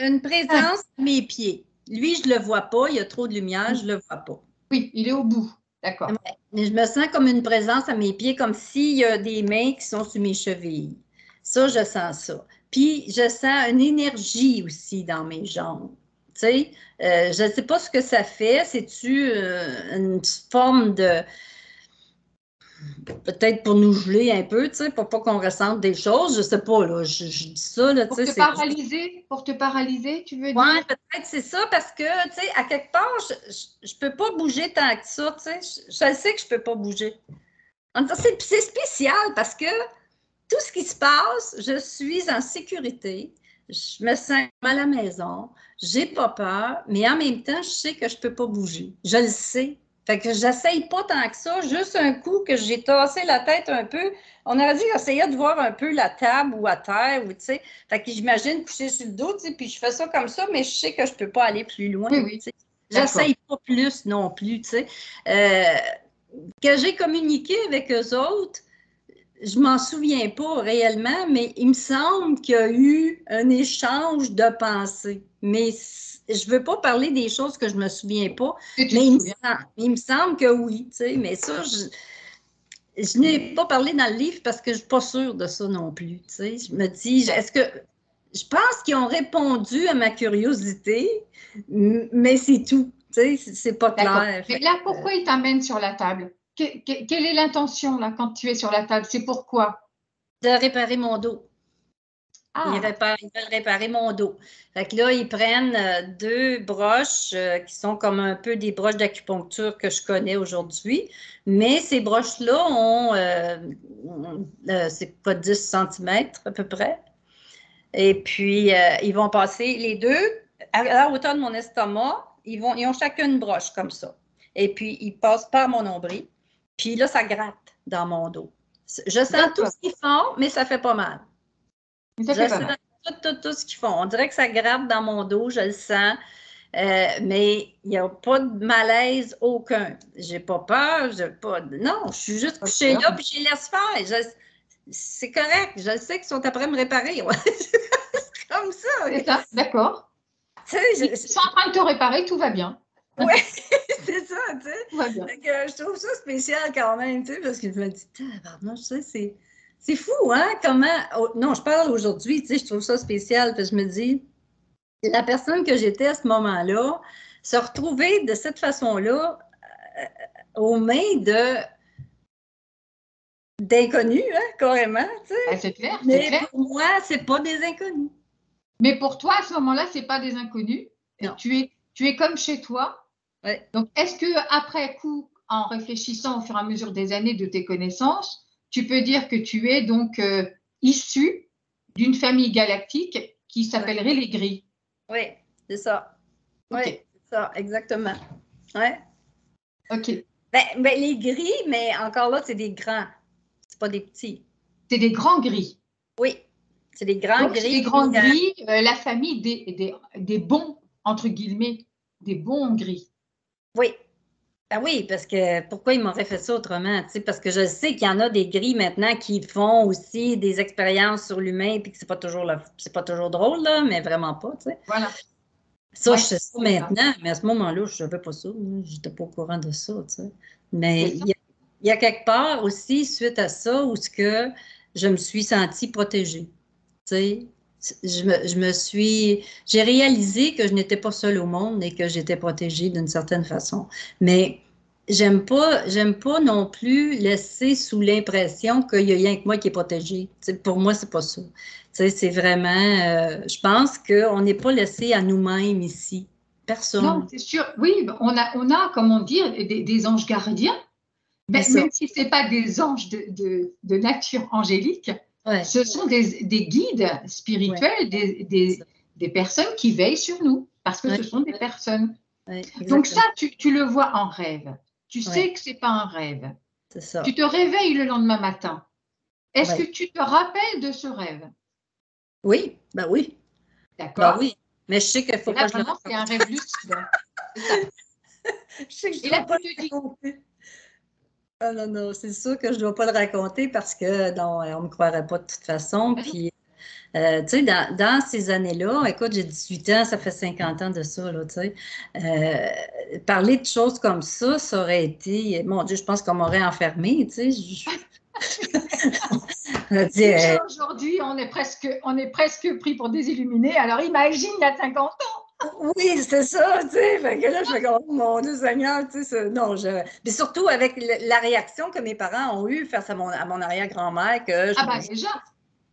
une Ah, présence à mes pieds. Lui, je ne le vois pas, il y a trop de lumière, je ne le vois pas. oui, il est au bout. Ouais. D'accord. Mais je me sens comme une présence à mes pieds, comme s'il y a des mains qui sont sur mes chevilles. Ça, je sens ça. Puis, je sens une énergie aussi dans mes jambes. Tu sais, je ne sais pas ce que ça fait. C'est-tu une forme de, peut-être pour nous geler un peu, tu sais, pour pas qu'on ressente des choses. Je sais pas, là. Je dis ça, là, tu sais, c'est juste. Pour te paralyser, tu veux Ouais, dire? peut-être c'est ça parce que, tu sais, à quelque part, je peux pas bouger tant que ça, tu sais. Je sais que je peux pas bouger. C'est spécial parce que tout ce qui se passe, je suis en sécurité, je me sens à la maison, j'ai pas peur, mais en même temps, je sais que je peux pas bouger. Je le sais. Fait que j'essaye pas tant que ça, juste un coup que j'ai tassé la tête un peu. On aurait dit que j'essayais de voir un peu la table ou à terre, ou tu sais. Fait que j'imagine coucher sur le dos, tu sais, puis je fais ça comme ça, mais je sais que je peux pas aller plus loin, Oui, tu oui. sais. D'accord. J'essaye pas plus non plus, tu sais. Que j'ai communiqué avec eux autres, je m'en souviens pas réellement, mais il me semble qu'il y a eu un échange de pensées. Mais je veux pas parler des choses que je me souviens pas, Que tu mais te souviens. il me semble que oui, tu sais, mais ça, je n'ai pas parlé dans le livre parce que je suis pas sûre de ça non plus, tu sais. Je me dis, est-ce que, je pense qu'ils ont répondu à ma curiosité, mais c'est tout, tu sais, c'est pas D'accord. clair. Mais Fait là, pourquoi ils t'amènent sur la table? Quelle est l'intention là quand tu es sur la table? C'est pourquoi? de réparer mon dos. Ah, Ils veulent réparer mon dos. Fait que là, ils prennent deux broches qui sont comme un peu des broches d'acupuncture que je connais aujourd'hui. Mais ces broches-là c'est quoi, 10 centimètres à peu près. Et puis, ils vont passer les deux à la hauteur de mon estomac. Ils ont chacun une broche comme ça. Et puis, ils passent par mon nombril. Puis là, ça gratte dans mon dos. Je sens tout d'accord. ce qu'ils font, mais ça fait pas mal. Mais ça Je fait pas sens mal. tout ce qu'ils font. On dirait que ça gratte dans mon dos, je le sens. Mais il n'y a pas de malaise aucun. J'ai pas peur, non, je suis juste Pas couchée peur. là, puis je les laisse faire. C'est correct, je sais qu'ils sont après me réparer. C'est comme ça. C'est ça, d'accord. Tu Ils sais, sont en train de te réparer, tout va bien. ouais, c'est ça, tu sais. Tout va bien. Fait que, je trouve ça spécial quand même, tu sais, parce que je me dis, pardon, je sais, c'est fou, hein, comment. Non, je parle aujourd'hui, tu sais, je trouve ça spécial, parce que je me dis, la personne que j'étais à ce moment-là, se retrouver de cette façon-là aux mains d'inconnus, hein, carrément, tu Ah, sais. c'est clair, c'est Mais clair. pour moi, c'est pas des inconnus. Mais pour toi, à ce moment-là, c'est pas des inconnus. Non. Tu es comme chez toi. Ouais. Donc, est-ce que après coup, en réfléchissant au fur et à mesure des années de tes connaissances, tu peux dire que tu es donc issu d'une famille galactique qui Ouais. s'appellerait les Gris? Oui. c'est ça. Oui, OK. c'est ça, exactement. Ouais. OK. Ben, les gris, mais encore là, c'est des grands. C'est pas des petits. C'est des grands gris. Oui, c'est des grands Donc, c'est gris. des grands gris, la famille des bons, entre guillemets, des bons gris. Oui. Ah oui, parce que pourquoi ils m'auraient fait ça autrement? Tu sais, parce que je sais qu'il y en a des gris maintenant qui font aussi des expériences sur l'humain, puis que c'est pas toujours drôle, là, mais vraiment pas, tu sais. Voilà. Ça, Ouais, je sais ça c'est ça. maintenant, mais à ce moment-là, je ne savais pas ça. Je n'étais pas au courant de ça, tu sais. Mais C'est ça. il y a quelque part aussi, suite à ça, où ce que je me suis sentie protégée. Tu sais, j'ai réalisé que je n'étais pas seule au monde et que j'étais protégée d'une certaine façon. Mais j'aime pas non plus laisser sous l'impression qu'il y a rien que moi qui est protégé. Tu sais, pour moi, c'est pas ça. Tu sais, c'est vraiment, je pense qu'on n'est pas laissé à nous-mêmes ici. Non, Personne. c'est sûr. Oui, on a, comment dire, des anges gardiens, C'est mais ça. même si ce n'est pas des anges de nature angélique, Ouais, ce sont des guides ouais, spirituels, c'est ça. des personnes qui veillent sur nous, parce que Ouais, ce sont des personnes. ouais, Donc ça, exactement. tu le vois en rêve. Tu Ouais, sais que ce n'est pas un rêve. c'est Tu ça. te réveilles le lendemain matin. Est-ce que Ouais. tu te rappelles de ce rêve? Oui, ben oui, ben D'accord? oui. Mais je sais qu'il ne Et faut pas là, que je le vraiment, c'est un raconte. rêve lucide. C'est ça. Je sais que je Et ne là, dois pas tu le te dis, raconter. Ah non, non, c'est sûr que je ne dois pas le raconter parce que non, on ne me croirait pas de toute façon. ah non, Puis, tu sais, dans ces années-là, écoute, j'ai 18 ans, ça fait 50 ans de ça, là, tu sais. Parler de choses comme ça aurait été, mon Dieu, je pense qu'on m'aurait enfermée, tu sais. Je dis, déjà aujourd'hui, on est presque pris pour des illuminés. Alors imagine il y a 50 ans. oui, c'est ça, tu sais. Fait que là, je fais comme, oh, mon Dieu Seigneur, tu sais, non, mais surtout avec la réaction que mes parents ont eue face à mon arrière-grand-mère, que Ah bah déjà,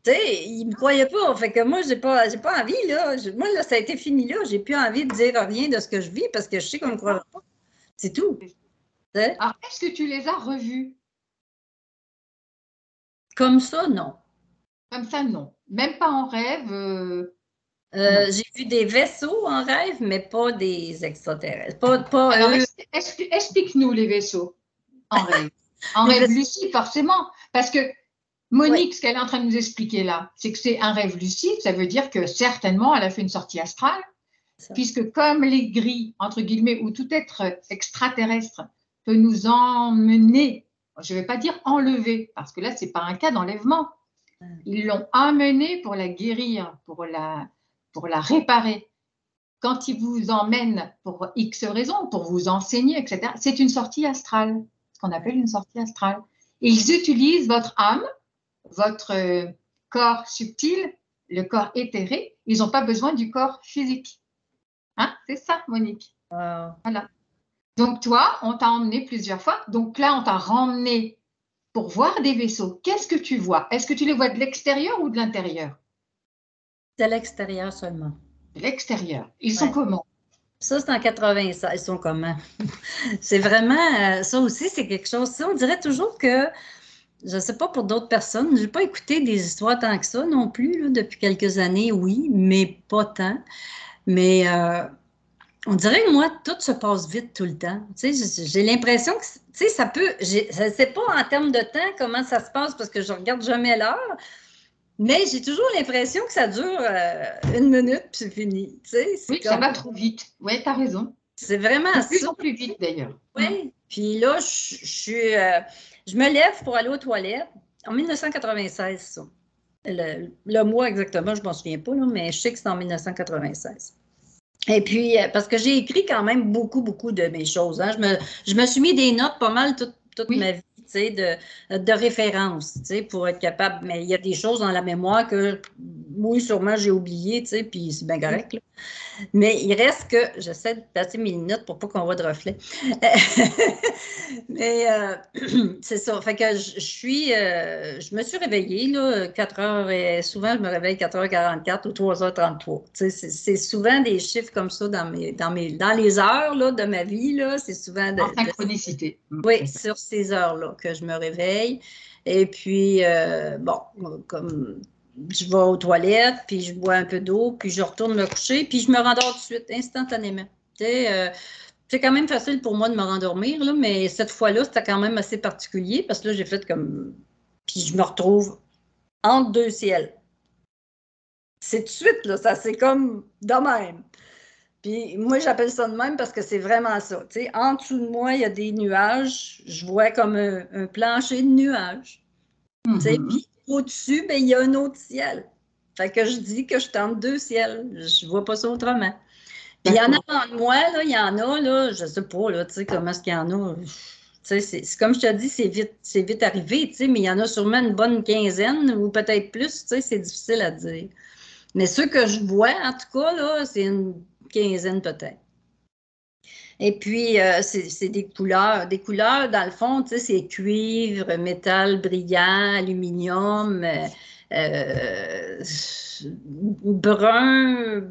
tu sais, ils me croyaient pas. Fait que moi, j'ai pas envie, là. Moi, là, ça a été fini, là. J'ai plus envie de dire rien de ce que je vis parce que je sais qu'on me c'est ça. croira pas. C'est tout. C'est ça. Tu sais. Alors, est-ce que tu les as revus? Comme ça, non. Comme ça, non. Même pas en rêve, non. J'ai vu des vaisseaux en rêve, mais pas des extraterrestres. Pas Alors, eux. explique-nous les vaisseaux en rêve. En Les rêve vaisseaux, lucide, forcément. Parce que ouais, Monique, ce qu'elle est en train de nous expliquer là, c'est que c'est un rêve lucide. Ça veut dire que certainement, elle a fait une sortie astrale, ça. puisque comme les gris, entre guillemets, ou tout être extraterrestre peut nous emmener, je ne vais pas dire enlever, parce que là, ce n'est pas un cas d'enlèvement. Ils l'ont amenée pour la guérir, pour la réparer. Quand ils vous emmènent pour X raisons, pour vous enseigner, etc., c'est une sortie astrale, ce qu'on appelle une sortie astrale. Et ils utilisent votre âme, votre corps subtil, le corps éthéré. Ils n'ont pas besoin du corps physique. Hein? C'est ça, Monique. Wow. Voilà. Donc, toi, on t'a emmené plusieurs fois. Donc là, on t'a ramené pour voir des vaisseaux. Qu'est-ce que tu vois? Est-ce que tu les vois de l'extérieur ou de l'intérieur? C'est à l'extérieur seulement. De l'extérieur. Ils sont Ouais. comment? Ça, c'est en 96. Ils sont comment? C'est vraiment, ça aussi, c'est quelque chose. Ça, on dirait toujours que, je ne sais pas pour d'autres personnes, je n'ai pas écouté des histoires tant que ça non plus, là, depuis quelques années, oui, mais pas tant. Mais on dirait que moi, tout se passe vite tout le temps. Tu sais, j'ai l'impression que, tu sais, ça peut, je ne sais pas en termes de temps comment ça se passe parce que je ne regarde jamais l'heure, mais j'ai toujours l'impression que ça dure 1 minute puis c'est fini. Tu sais, c'est Oui, ça comme, va trop vite. Oui, tu as raison. c'est vraiment De plus ça. en plus vite, d'ailleurs. Oui. Puis là, je me lève pour aller aux toilettes en 1996, ça. Le mois exactement, je ne m'en souviens pas, là, mais je sais que c'est en 1996. Et puis, parce que j'ai écrit quand même beaucoup, beaucoup de mes choses. Hein. Je me suis mis des notes pas mal toute ma Oui, vie, tu sais, de référence, tu sais, pour être capable. Mais il y a des choses dans la mémoire que, oui, sûrement, j'ai oublié, tu sais, puis c'est bien oui. correct, là. Mais il reste que, j'essaie de placer mes notes pour pas qu'on voit de reflet. Mais c'est ça. Fait que je me suis réveillée, là, 4 heures, et souvent je me réveille 4h44 ou 3h33. Tu sais, c'est souvent des chiffres comme ça dans les heures là, de ma vie, là. C'est souvent En synchronicité. oui, C'est ça. sur ces heures-là que je me réveille. Et puis, bon, comme je vais aux toilettes, puis je bois un peu d'eau, puis je retourne me coucher, puis je me rendors tout de suite, instantanément. C'est quand même facile pour moi de me rendormir, là, mais cette fois-là, c'était quand même assez particulier parce que là, j'ai fait comme... Puis je me retrouve entre deux ciels. C'est tout de suite, là, ça c'est comme de même. Puis moi, j'appelle ça de même parce que c'est vraiment ça. Tu sais, en dessous de moi, il y a des nuages. Je vois comme un plancher de nuages. Tu sais, puis au-dessus, ben, il y a un autre ciel. Fait que je dis que je tente deux ciels. Je vois pas ça autrement. Puis il y en a devant moi, là, il y en a, là, je sais pas, là, tu sais, comment est-ce qu'il y en a. Tu sais, c'est comme je te dis, c'est vite arrivé, tu sais, mais il y en a sûrement une bonne quinzaine ou peut-être plus, tu sais, c'est difficile à dire. Mais ceux que je vois, en tout cas, là, c'est une quinzaine peut-être. Et puis, c'est des couleurs. Des couleurs, dans le fond, tu sais, c'est cuivre, métal brillant, aluminium, brun,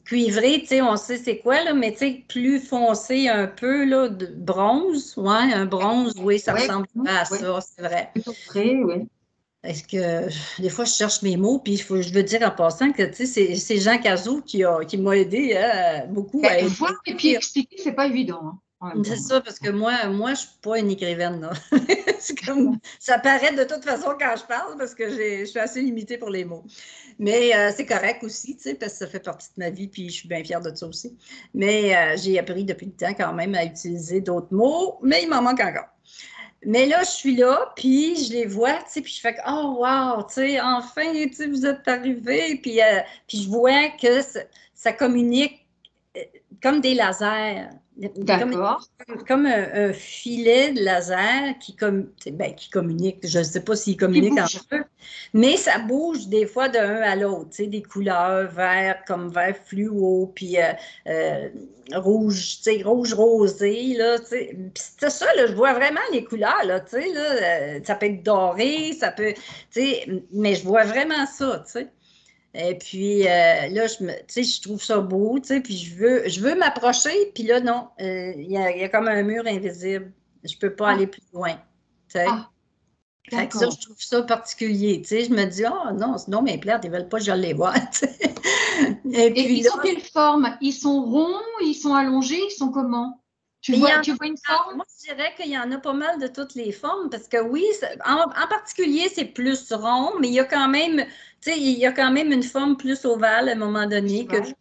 cuivré, tu sais, on sait c'est quoi, là, mais tu sais, plus foncé un peu, là, de bronze, ouais, un bronze, oui, ça ressemble à ça, c'est vrai. Près, oui. Est-ce que des fois je cherche mes mots, puis je veux dire en passant que tu sais, c'est Jean Cazot qui m'a aidé beaucoup à Voir et puis expliquer, c'est pas évident. Hein, c'est ça, parce que moi, je suis pas une écrivaine, là. C'est comme, ça paraît de toute façon quand je parle, parce que je suis assez limitée pour les mots. Mais c'est correct aussi, tu sais, parce que ça fait partie de ma vie, puis je suis bien fière de ça aussi. Mais j'ai appris depuis le temps quand même à utiliser d'autres mots, mais il m'en manque encore. Mais là, je suis là, puis je les vois, tu sais, puis je fais que, oh, wow, tu sais, enfin, tu sais, vous êtes arrivés, puis je vois que ça communique comme des lasers. D'accord. Comme un filet de laser qui communique. Je ne sais pas s'il communique entre eux, mais ça bouge des fois d'un à l'autre. Tu sais, des couleurs comme vert fluo, puis rouge, tu sais, rouge rosé. Là, tu sais. Puis c'est ça, là, je vois vraiment les couleurs. Là, tu sais, là, ça peut être doré, ça peut. Tu sais, mais je vois vraiment ça. Tu sais. Et puis là, je trouve ça beau, puis je veux m'approcher, puis là, non, il y a comme un mur invisible. Je ne peux pas aller plus loin. Fait que ça, je trouve ça particulier. Je me dis, oh non, sinon mes plantes, ils ne veulent pas que je les vois. Et puis, ils sont quelle forme? Ils sont ronds, ils sont allongés, ils sont comment? Tu vois une forme? Moi, je dirais qu'il y en a pas mal de toutes les formes, parce que oui, en particulier, c'est plus rond, mais il y a quand même, tu sais, il y a quand même une forme plus ovale à un moment donné que je vois.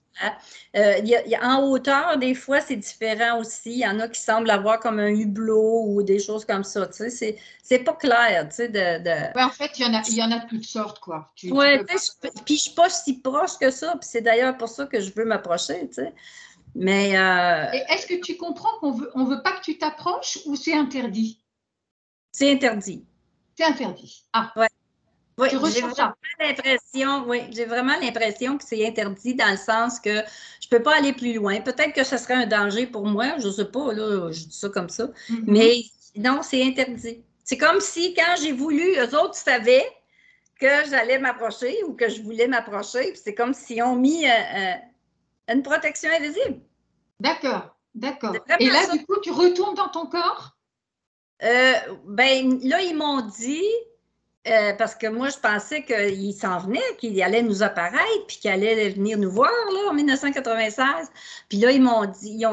En hauteur, des fois, c'est différent aussi. Il y en a qui semblent avoir comme un hublot ou des choses comme ça. Tu sais, c'est pas clair, tu sais, Ouais, en fait, il y en a toutes sortes, quoi. Oui, puis je suis pas si proche que ça, puis c'est d'ailleurs pour ça que je veux m'approcher, tu sais. Mais Et est-ce que tu comprends on veut pas que tu t'approches ou c'est interdit? c'est interdit. C'est interdit. Ah. Ouais. Oui, j'ai vraiment l'impression que c'est interdit dans le sens que je ne peux pas aller plus loin. Peut-être que ce serait un danger pour moi, je ne sais pas, là, je dis ça comme ça. Mais non, c'est interdit. C'est comme si quand j'ai voulu, eux autres savaient que j'allais m'approcher ou que je voulais m'approcher. C'est comme s'ils ont mis une protection invisible. D'accord, d'accord. Et là, du coup, tu retournes dans ton corps? Ben là, ils m'ont dit, parce que moi, je pensais qu'il s'en venait, qu'il allait nous apparaître, puis qu'il allait venir nous voir là, en 1996. Puis là, ils ont dit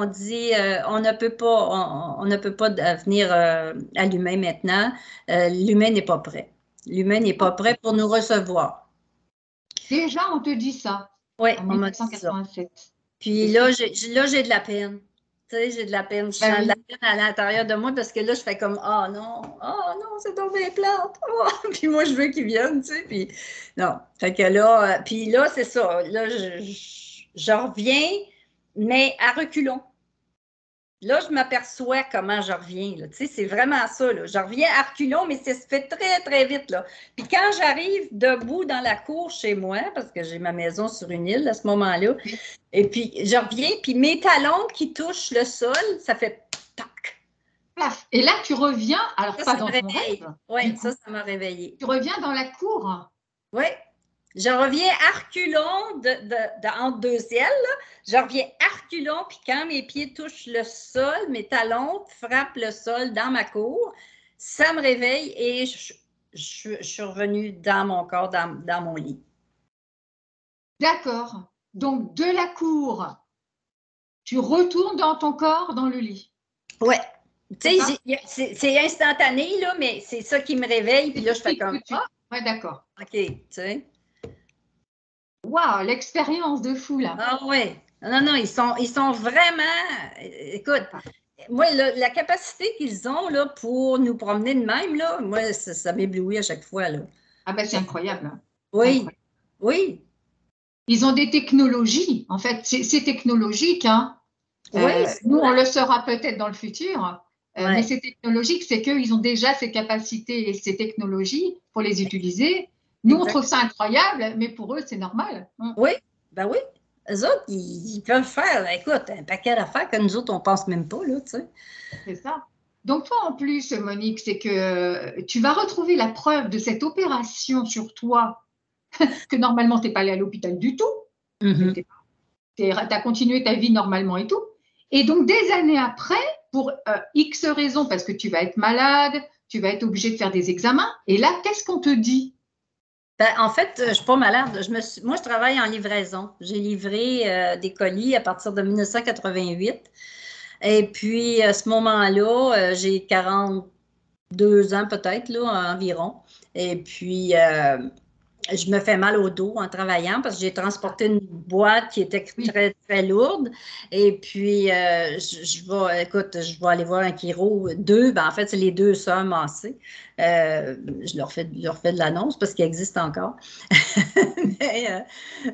on ne peut pas, on ne peut pas venir à l'humain maintenant. L'humain n'est pas prêt. L'humain n'est pas prêt pour nous recevoir. Déjà, on te dit ça Oui, en on m'a dit ça. 1987. Puis là, j'ai de la peine. Tu sais, j'ai de la peine. Je sens de la peine à l'intérieur de moi parce que là, je fais comme oh non, c'est tombé plate. Oh! Puis moi, je veux qu'ils viennent, tu sais. Puis non. Fait que là, puis là, c'est ça. Là, je reviens, mais à reculons. Là, je m'aperçois comment je reviens. Tu sais, c'est vraiment ça. Là. Je reviens à reculons, mais ça se fait très, très vite. Là. Puis quand j'arrive debout dans la cour chez moi, parce que j'ai ma maison sur une île à ce moment-là, et puis je reviens, puis mes talons qui touchent le sol, ça fait tac. Et là, tu reviens, alors ça, pas dans ton rêve. Oui, ça m'a réveillée. Tu reviens dans la cour. Oui. Je reviens à reculons entre deux ciels. Là. Je reviens à reculons, puis quand mes pieds touchent le sol, mes talons frappent le sol dans ma cour, ça me réveille et je suis revenue dans mon corps, dans mon lit. D'accord. Donc, de la cour, tu retournes dans ton corps, dans le lit. Ouais. C'est Tu ça? sais, c'est instantané, là, mais c'est ça qui me réveille. Puis là, je fais comme, ah, Ouais, d'accord. OK, tu sais. Waouh, l'expérience de fou, là. Ah ouais. Non, non, ils sont vraiment. Écoute, moi, la capacité qu'ils ont là, pour nous promener de même, là, moi, ça m'éblouit à chaque fois. Là. Ah ben, c'est incroyable, hein. C'est Oui, incroyable. oui. Ils ont des technologies, en fait, c'est technologique, hein. Oui, Nous, on le saura peut-être dans le futur, mais ouais, c'est technologique, c'est qu'ils ont déjà ces capacités et ces technologies pour les utiliser. Nous, on trouve exact. ça incroyable, mais pour eux, c'est normal. Oui, ben oui. Eux autres, ils peuvent faire, écoute, un paquet d'affaires que nous autres, on pense même pas, là, tu sais. C'est ça. Donc, toi, en plus, Monique, c'est que tu vas retrouver la preuve de cette opération sur toi, que normalement, tu n'es pas allé à l'hôpital du tout. Mhm. Tu as continué ta vie normalement et tout. Et donc, des années après, pour X raisons, parce que tu vas être malade, tu vas être obligé de faire des examens, et là, qu'est-ce qu'on te dit? Ben, en fait, je ne suis pas malade. Moi, je travaille en livraison. J'ai livré des colis à partir de 1988. Et puis, à ce moment-là, j'ai 42 ans peut-être, là, environ. Et puis, je me fais mal au dos en travaillant parce que j'ai transporté une boîte qui était Oui, très, très lourde. Et puis, écoute, je vais aller voir un chiro. Deux, ben en fait, c'est les deux sœurs massées. Je leur fais de l'annonce parce qu'il existe encore. Mais,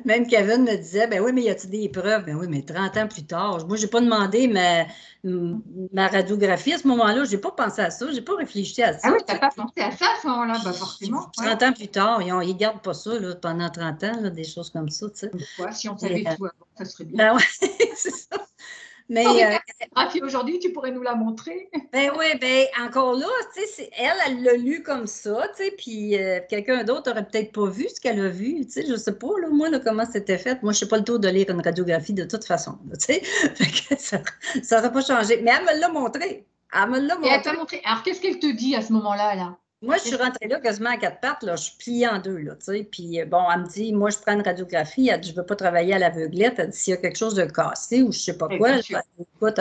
même Kevin me disait, ben oui, mais y a-t-il des preuves? Ben oui, mais 30 ans plus tard, moi, je n'ai pas demandé ma radiographie à ce moment-là. Je n'ai pas pensé à ça, je n'ai pas réfléchi à ah ça. oui, tu Tu n'as sais. pas pensé à ça à ce moment-là, bah forcément, ouais. 30 ans plus tard, ils ne gardent pas ça là, pendant 30 ans, là, des choses comme ça. Tu sais. Quoi, si on Et, savait tout avant, ça serait bien. ben ouais, c'est ça. Tu aurais Mais ta photographie aujourd'hui, tu pourrais nous la montrer. ben oui, ben encore là, tu sais, elle l'a lu comme ça, tu sais, puis quelqu'un d'autre aurait peut-être pas vu ce qu'elle a vu, tu sais, je sais pas, là, moi, là, comment c'était fait. Moi, je sais pas le tour de lire une radiographie de toute façon, là, tu sais. Fait que ça n'aurait pas changé. Mais elle me l'a montré. Elle me l'a Et elle t'a montré. montré. Alors, qu'est-ce qu'elle te dit à ce moment-là, là? Moi, je suis Qu'est-ce que... rentrée là quasiment à quatre pattes, là. Je suis pliée en deux, là, tu sais. Puis, bon, elle me dit, moi, je prends une radiographie. Elle dit, je ne veux pas travailler à l'aveuglette. Elle dit, s'il y a quelque chose de cassé ou je ne sais pas Eh, quoi, bien elle sûr. dit, écoute,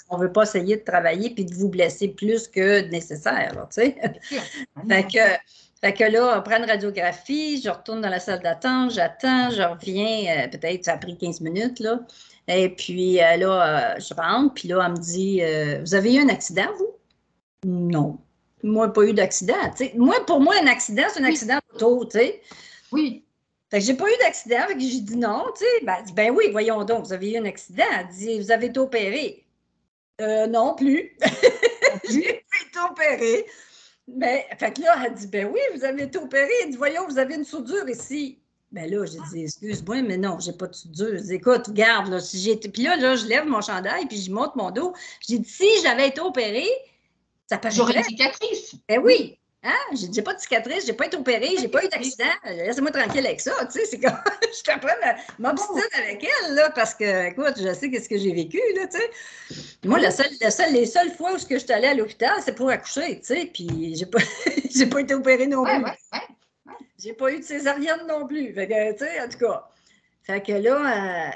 on ne veut pas essayer de travailler puis de vous blesser plus que nécessaire, là, tu sais. Bien sûr. Ah Fait non. que, fait que là, on prend une radiographie, je retourne dans la salle d'attente, j'attends, je reviens, peut-être ça a pris 15 minutes, là. Et puis là, je rentre, puis là, elle me dit, vous avez eu un accident, vous? Non. Moi, pas eu d'accident. Tu sais. Moi, pour moi, un accident, c'est un Oui, accident d'auto, tu sais. oui. Fait que j'ai pas eu d'accident. Fait que j'ai dit non, tu sais. Ben, elle dit, ben oui, voyons donc, vous avez eu un accident. Elle dit, vous avez été opéré. Non plus. Non J'ai plus. pas été opéré. Mais, fait que là, elle dit, ben oui, vous avez été opéré. Elle dit, voyons, vous avez une soudure ici. Ben là, j'ai dit, excuse-moi, mais non, j'ai pas de soudure. Je dis, écoute, regarde, là, si j'ai été. Puis là, je lève mon chandail, puis je monte mon dos. J'ai dit, si j'avais été opéré, ça J'aurais une paraîtrait. cicatrice. Ben Oui. oui. Hein? J'ai pas de cicatrice, j'ai pas été opérée, j'ai pas eu Oui. d'accident. Laissez-moi tranquille avec ça. Tu sais, c'est comme, je suis en train de m'obstiner Oh, avec elle, là, parce que, écoute, je sais qu'est-ce que j'ai vécu, là, tu sais. ah Moi, oui. les seules fois où je suis allée à l'hôpital, c'est pour accoucher, tu sais, puis j'ai pas, j'ai pas été opérée non Ouais, plus. ouais, ouais. J'ai pas eu de césarienne non plus. Fait que, tu sais, en tout cas. Fait que là,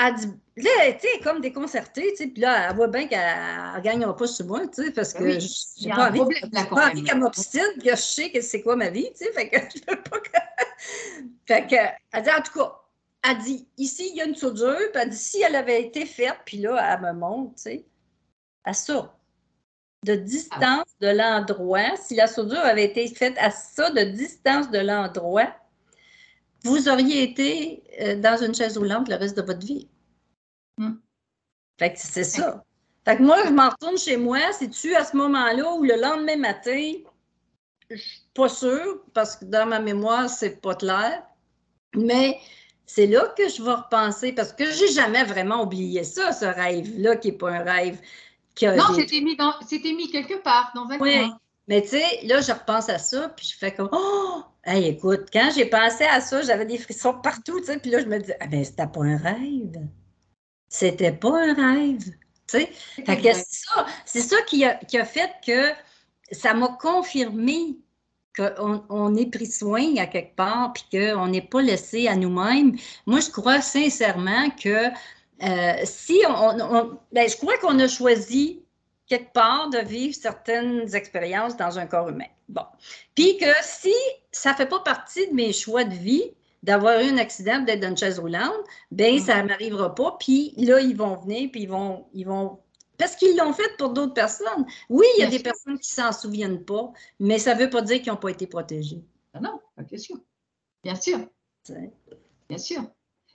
elle dit, là, tu sais, comme déconcertée, tu sais, puis là, elle voit bien qu'elle ne gagnera pas sur moi, tu sais, parce Ben que oui. Il j'ai y a pas un envie, problème là j'ai quand pas envie même. qu'elle m'obstine, que je sais que c'est quoi ma vie, tu sais, fait que je veux pas que... Fait que, elle dit, en tout cas, elle dit, ici, il y a une soudure, puis elle dit, si elle avait été faite, puis là, elle me montre, tu sais, à ça, de Ah, distance de l'endroit, si la soudure avait été faite à ça, de distance de l'endroit, vous auriez été dans une chaise roulante le reste de votre vie. hum. Fait que c'est ça. Fait que moi, je m'en retourne chez moi. C'est-tu à ce moment-là ou le lendemain matin? Je suis pas sûre parce que dans ma mémoire, c'est pas clair. Mais c'est là que je vais repenser parce que j'ai jamais vraiment oublié ça, ce rêve-là, qui n'est pas un rêve que Non, j'ai. c'était mis quelque part dans un Oui. coin. Mais tu sais, là, je repense à ça, puis je fais comme, oh! Hey, écoute, quand j'ai pensé à ça, j'avais des frissons partout, tu sais, puis là, je me dis, ah ben, c'était pas un rêve. C'était pas un rêve. Tu sais? C'était Fait que vrai. c'est ça qui a fait que ça m'a confirmé qu'on ait pris soin à quelque part, puis qu'on n'est pas laissé à nous-mêmes. Moi, je crois sincèrement que si ben, je crois qu'on a choisi quelque part de vivre certaines expériences dans un corps humain. Bon. Puis que si ça ne fait pas partie de mes choix de vie, d'avoir eu un accident, d'être dans une chaise roulante, bien, ça ne m'arrivera pas. Puis là, ils vont venir, puis ils vont parce qu'ils l'ont fait pour d'autres personnes. Oui, il y a des personnes qui ne s'en souviennent pas, mais ça ne veut pas dire qu'ils n'ont pas été protégés. Ah non, bien sûr. Bien sûr. Bien sûr.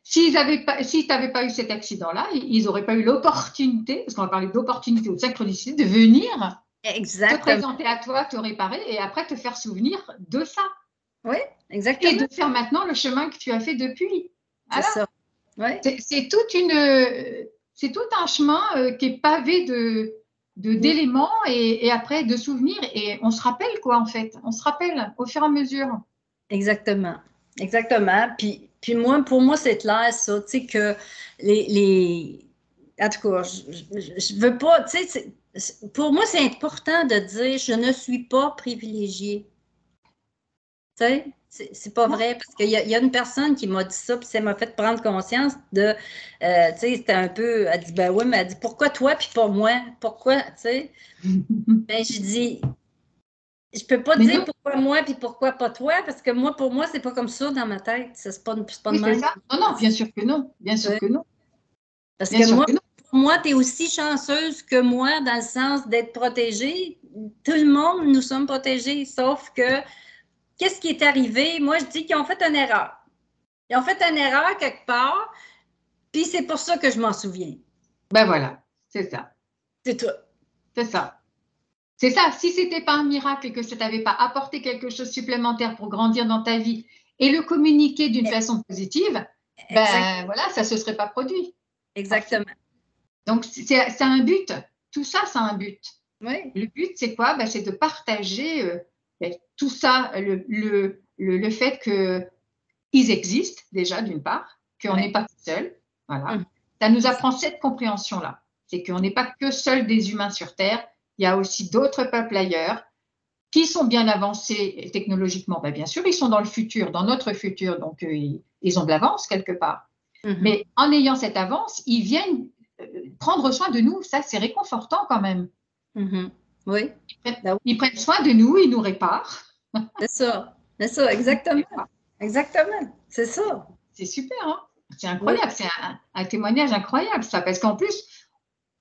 Si tu n'avais pas eu cet accident-là, ils n'auraient pas eu l'opportunité, parce qu'on va parler d'opportunité ou de synchronicité, de venir te présenter à toi, te réparer et après te faire souvenir de ça. Oui, exactement. Et de faire maintenant le chemin que tu as fait depuis. C'est ça. Oui. C'est tout un chemin qui est pavé d'éléments et après de souvenirs. Et on se rappelle quoi, en fait. On se rappelle au fur et à mesure. Exactement. Exactement. Puis moi, pour moi, c'est clair, ça. Tu sais, que en tout cas, je veux pas. Tu sais, pour moi, c'est important de dire je ne suis pas privilégiée. Tu sais, c'est pas vrai, parce qu'il y a une personne qui m'a dit ça, puis ça m'a fait prendre conscience de, tu sais, c'était un peu, elle dit, ben oui, mais elle dit, pourquoi toi, puis pas moi? Pourquoi, tu sais? Ben, j'ai dit, je peux pas dire pourquoi moi, puis pourquoi pas toi, parce que moi, pour moi, c'est pas comme ça dans ma tête, c'est pas de même. Ça. Non, bien sûr que non, bien sûr que non. Parce que moi, pour moi, tu es aussi chanceuse que moi, dans le sens d'être protégée. Tout le monde, nous sommes protégés, sauf que qu'est-ce qui est arrivé? Moi, je dis qu'ils ont fait une erreur. Ils ont fait une erreur quelque part, puis c'est pour ça que je m'en souviens. Ben voilà, c'est ça. C'est tout. C'est ça. C'est ça. Si ce n'était pas un miracle et que ça ne t'avait pas apporté quelque chose supplémentaire pour grandir dans ta vie et le communiquer d'une façon positive, ben voilà, ça ne se serait pas produit. Exactement. Donc, c'est un but. Tout ça, c'est un but. Oui. Le but, c'est quoi? Ben, c'est de partager tout ça, le fait qu'ils existent déjà, d'une part, qu'on n'est pas tout seul. Voilà. Ça nous apprend cette compréhension-là. C'est qu'on n'est pas que seuls des humains sur Terre. Il y a aussi d'autres peuples ailleurs qui sont bien avancés technologiquement. Ben, bien sûr, ils sont dans le futur, dans notre futur, donc ils ont de l'avance quelque part. Mais en ayant cette avance, ils viennent prendre soin de nous. Ça, c'est réconfortant quand même. Oui. Ils prennent soin de nous, ils nous réparent. C'est ça, exactement. Exactement, c'est ça. C'est super, hein? C'est incroyable, c'est un témoignage incroyable, ça, parce qu'en plus,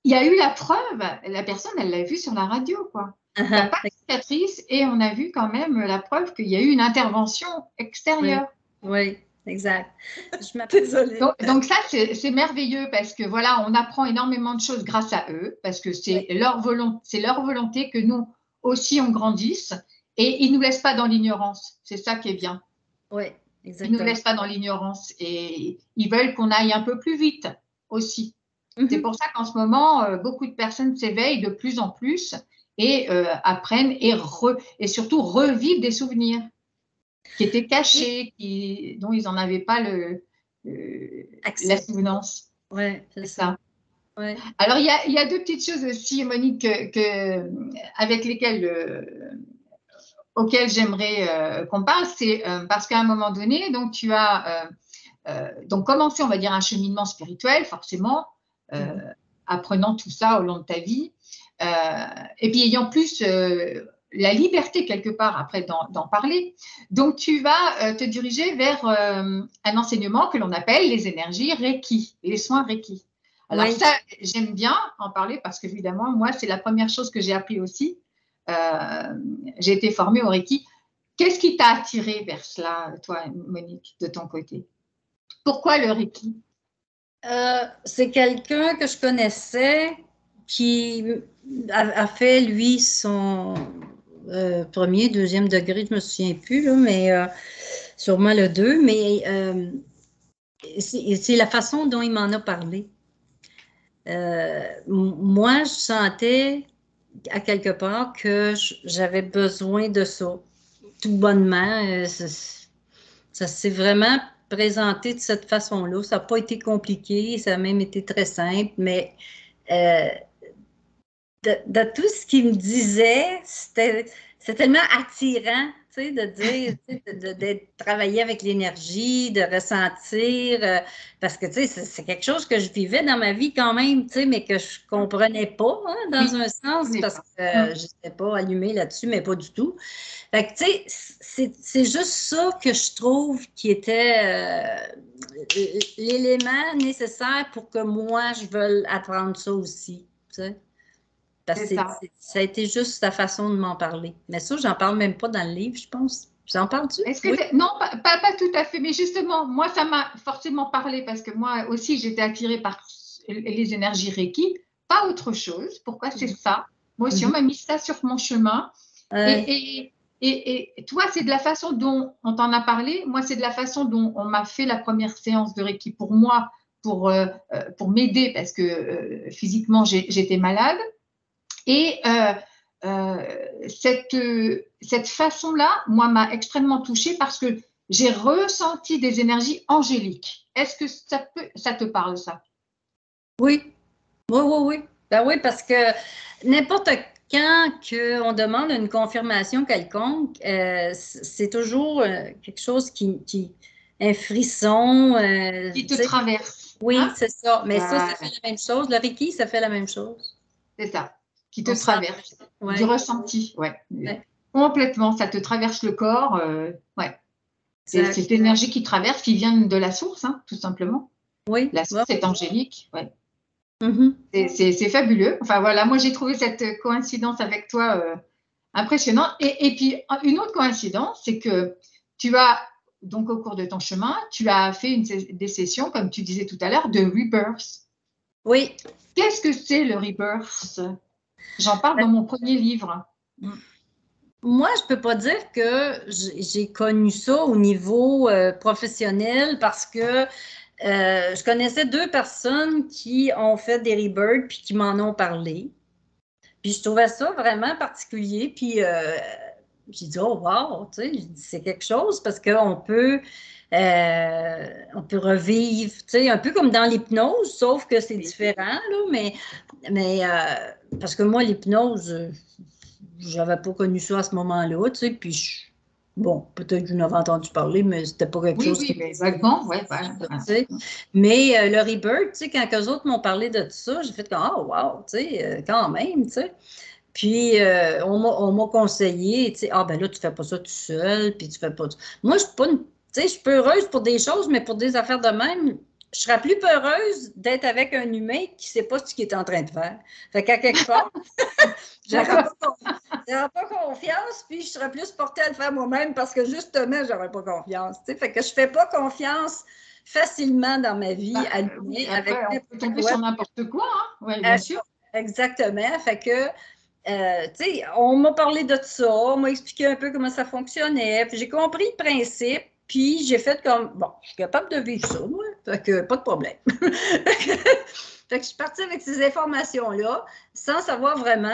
il y a eu la preuve, la personne, elle l'a vu sur la radio, quoi. Il n'y a pas de cicatrice et on a vu quand même la preuve qu'il y a eu une intervention extérieure. Oui, exact. Je m'appelle désolée. Donc ça, c'est merveilleux parce que voilà, on apprend énormément de choses grâce à eux, parce que c'est leur volonté que nous aussi on grandisse et ils ne nous laissent pas dans l'ignorance. C'est ça qui est bien. Oui, exactement. Ils ne nous laissent pas dans l'ignorance et ils veulent qu'on aille un peu plus vite aussi. C'est pour ça qu'en ce moment, beaucoup de personnes s'éveillent de plus en plus et apprennent et surtout revivent des souvenirs qui étaient cachés, dont ils n'en avaient pas la souvenance. Oui, c'est ça. Ouais. Alors, il y a deux petites choses aussi, Monique, auxquelles j'aimerais qu'on parle. C'est parce qu'à un moment donné, donc, tu as donc commencé, on va dire, un cheminement spirituel, forcément, apprenant tout ça au long de ta vie. Et puis, ayant plus la liberté, quelque part, après d'en parler. Donc, tu vas te diriger vers un enseignement que l'on appelle les énergies Reiki, les soins Reiki. Alors ça, j'aime bien en parler parce qu'évidemment, moi, c'est la première chose que j'ai appris aussi. J'ai été formée au Reiki. Qu'est-ce qui t'a attiré vers cela, toi, Monique, de ton côté? Pourquoi le Reiki? C'est quelqu'un que je connaissais qui a fait, lui, son premier, deuxième degré, je ne me souviens plus, là, mais sûrement le 2, mais c'est la façon dont il m'en a parlé. Moi, je sentais à quelque part que j'avais besoin de ça. Tout bonnement, ça s'est vraiment présenté de cette façon-là. Ça n'a pas été compliqué, ça a même été très simple, mais de tout ce qu'il me disait, c'était tellement attirant. tu sais, de dire, tu sais, de travailler avec l'énergie, de ressentir, parce que, tu sais, c'est quelque chose que je vivais dans ma vie quand même, tu sais, mais que je comprenais pas, hein, dans Oui, un on sens, n'est parce pas. que je n'étais pas allumée là-dessus, mais pas du tout. Fait que, tu sais, c'est juste ça que je trouve qui était l'élément nécessaire pour que moi, je veuille apprendre ça aussi, tu sais. Parce C'est que ça. ça a été juste sa façon de m'en parler. Mais ça, j'en parle même pas dans le livre, je pense. J'en parle-tu? Est-ce que Oui. non, pas tout à fait, mais justement, moi, ça m'a forcément parlé parce que moi aussi, j'étais attirée par les énergies Reiki, pas autre chose. Pourquoi c'est ça? Moi aussi, on Mhm. m'a mis ça sur mon chemin. Ouais. Et toi, c'est de la façon dont on t'en a parlé. Moi, c'est de la façon dont on m'a fait la première séance de Reiki pour moi, pour m'aider parce que physiquement, j'étais malade. Et cette façon-là, moi, m'a extrêmement touchée parce que j'ai ressenti des énergies angéliques. Est-ce que ça te parle, ça? Oui. Oui, oui, oui. Ben oui, parce que n'importe quand qu'on demande une confirmation quelconque, c'est toujours quelque chose un frisson, Qui tu te sais. traverse, Oui, hein? c'est ça. Mais ça fait Voilà, la même chose. Le Reiki, ça fait la même chose. c'est ça. Qui te On sent. traverse. Du Oui. ressenti, ouais. Ouais, Complètement, ça te traverse le corps. Ouais. C'est exact. cette énergie qui traverse, qui vient de la source, hein, tout simplement. Oui. La Ouais. source est angélique, ouais. Mhm. C'est fabuleux. Enfin voilà, moi j'ai trouvé cette coïncidence avec toi impressionnante. Et puis une autre coïncidence, c'est que tu as, donc au cours de ton chemin, tu as fait des sessions, comme tu disais tout à l'heure, de rebirth. Oui. Qu'est-ce que c'est le rebirth? J'en parle dans mon premier livre. Moi, je peux pas dire que j'ai connu ça au niveau professionnel parce que je connaissais deux personnes qui ont fait des rebirths puis qui m'en ont parlé. Puis je trouvais ça vraiment particulier. Puis j'ai dit, oh wow, tu sais, j'ai dit, c'est quelque chose parce on peut revivre, tu sais, un peu comme dans l'hypnose, sauf que c'est Oui. différent, là, parce que moi, l'hypnose, j'avais pas connu ça à ce moment-là, tu sais, puis bon, peut-être que j'en avais entendu parler, mais c'était pas quelque Oui, chose qui oui, me mais disait, vaguement, ouais, voilà. tu sais. Mais le rebirth, tu sais, quand eux autres m'ont parlé de tout ça, j'ai fait comme, oh wow, tu sais, quand même, tu sais. Puis, on m'a conseillé, tu sais, ah ben là, tu fais pas ça tout seul, puis tu fais pas. Moi, je suis pas une. Tu sais, je suis peu heureuse pour des choses, mais pour des affaires de même, je serais plus peureuse d'être avec un humain qui sait pas ce qu'il est en train de faire. Fait qu'à quelque part, j'aurais D'accord. j'aurais pas confiance, puis je serais plus portée à le faire moi-même parce que justement, j'aurais pas confiance. Tu sais, fait que je fais pas confiance facilement dans ma vie Bah, à oui, l'humain avec après, on peut n'importe tomber quoi. sur n'importe quoi, hein. Oui, bien Euh, sûr. Exactement. Fait que tu sais, on m'a parlé de ça, on m'a expliqué un peu comment ça fonctionnait, puis j'ai compris le principe, puis j'ai fait comme, bon, je suis capable de vivre ça, moi, fait que pas de problème. Fait que je suis partie avec ces informations-là, sans savoir vraiment,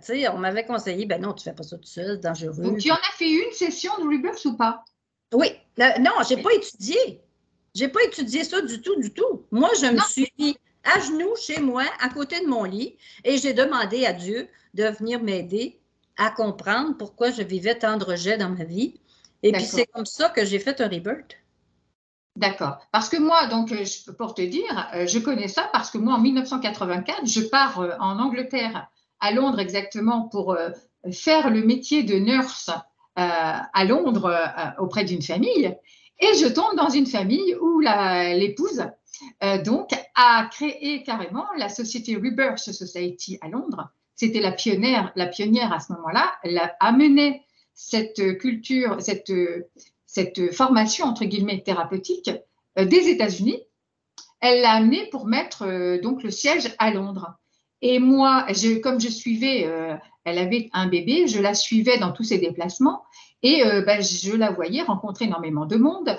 tu sais, on m'avait conseillé, ben non, tu fais pas ça tout seul, c'est Donc, dangereux. tu en as fait une session de rebirth ou pas? Oui, non, j'ai Oui. pas étudié. J'ai pas étudié ça du tout, du tout. Moi, je me Non, suis mis à genoux chez moi, à côté de mon lit, et j'ai demandé à Dieu de venir m'aider à comprendre pourquoi je vivais tant de rejets dans ma vie. Et puis, c'est d'accord, comme ça que j'ai fait un rebirth. d'accord. Parce que moi, donc, pour te dire, je connais ça parce que moi, en 1984, je pars en Angleterre, à Londres exactement, pour faire le métier de nurse à Londres auprès d'une famille. Et je tombe dans une famille où l'épouse, donc, a créé carrément la société Rebirth Society à Londres. C'était la pionnière à ce moment-là. Elle a amené cette culture, cette formation, entre guillemets, thérapeutique des États-Unis. Elle l'a amenée pour mettre donc le siège à Londres. Et moi, comme je suivais, elle avait un bébé, je la suivais dans tous ses déplacements et ben, je la voyais rencontrer énormément de monde,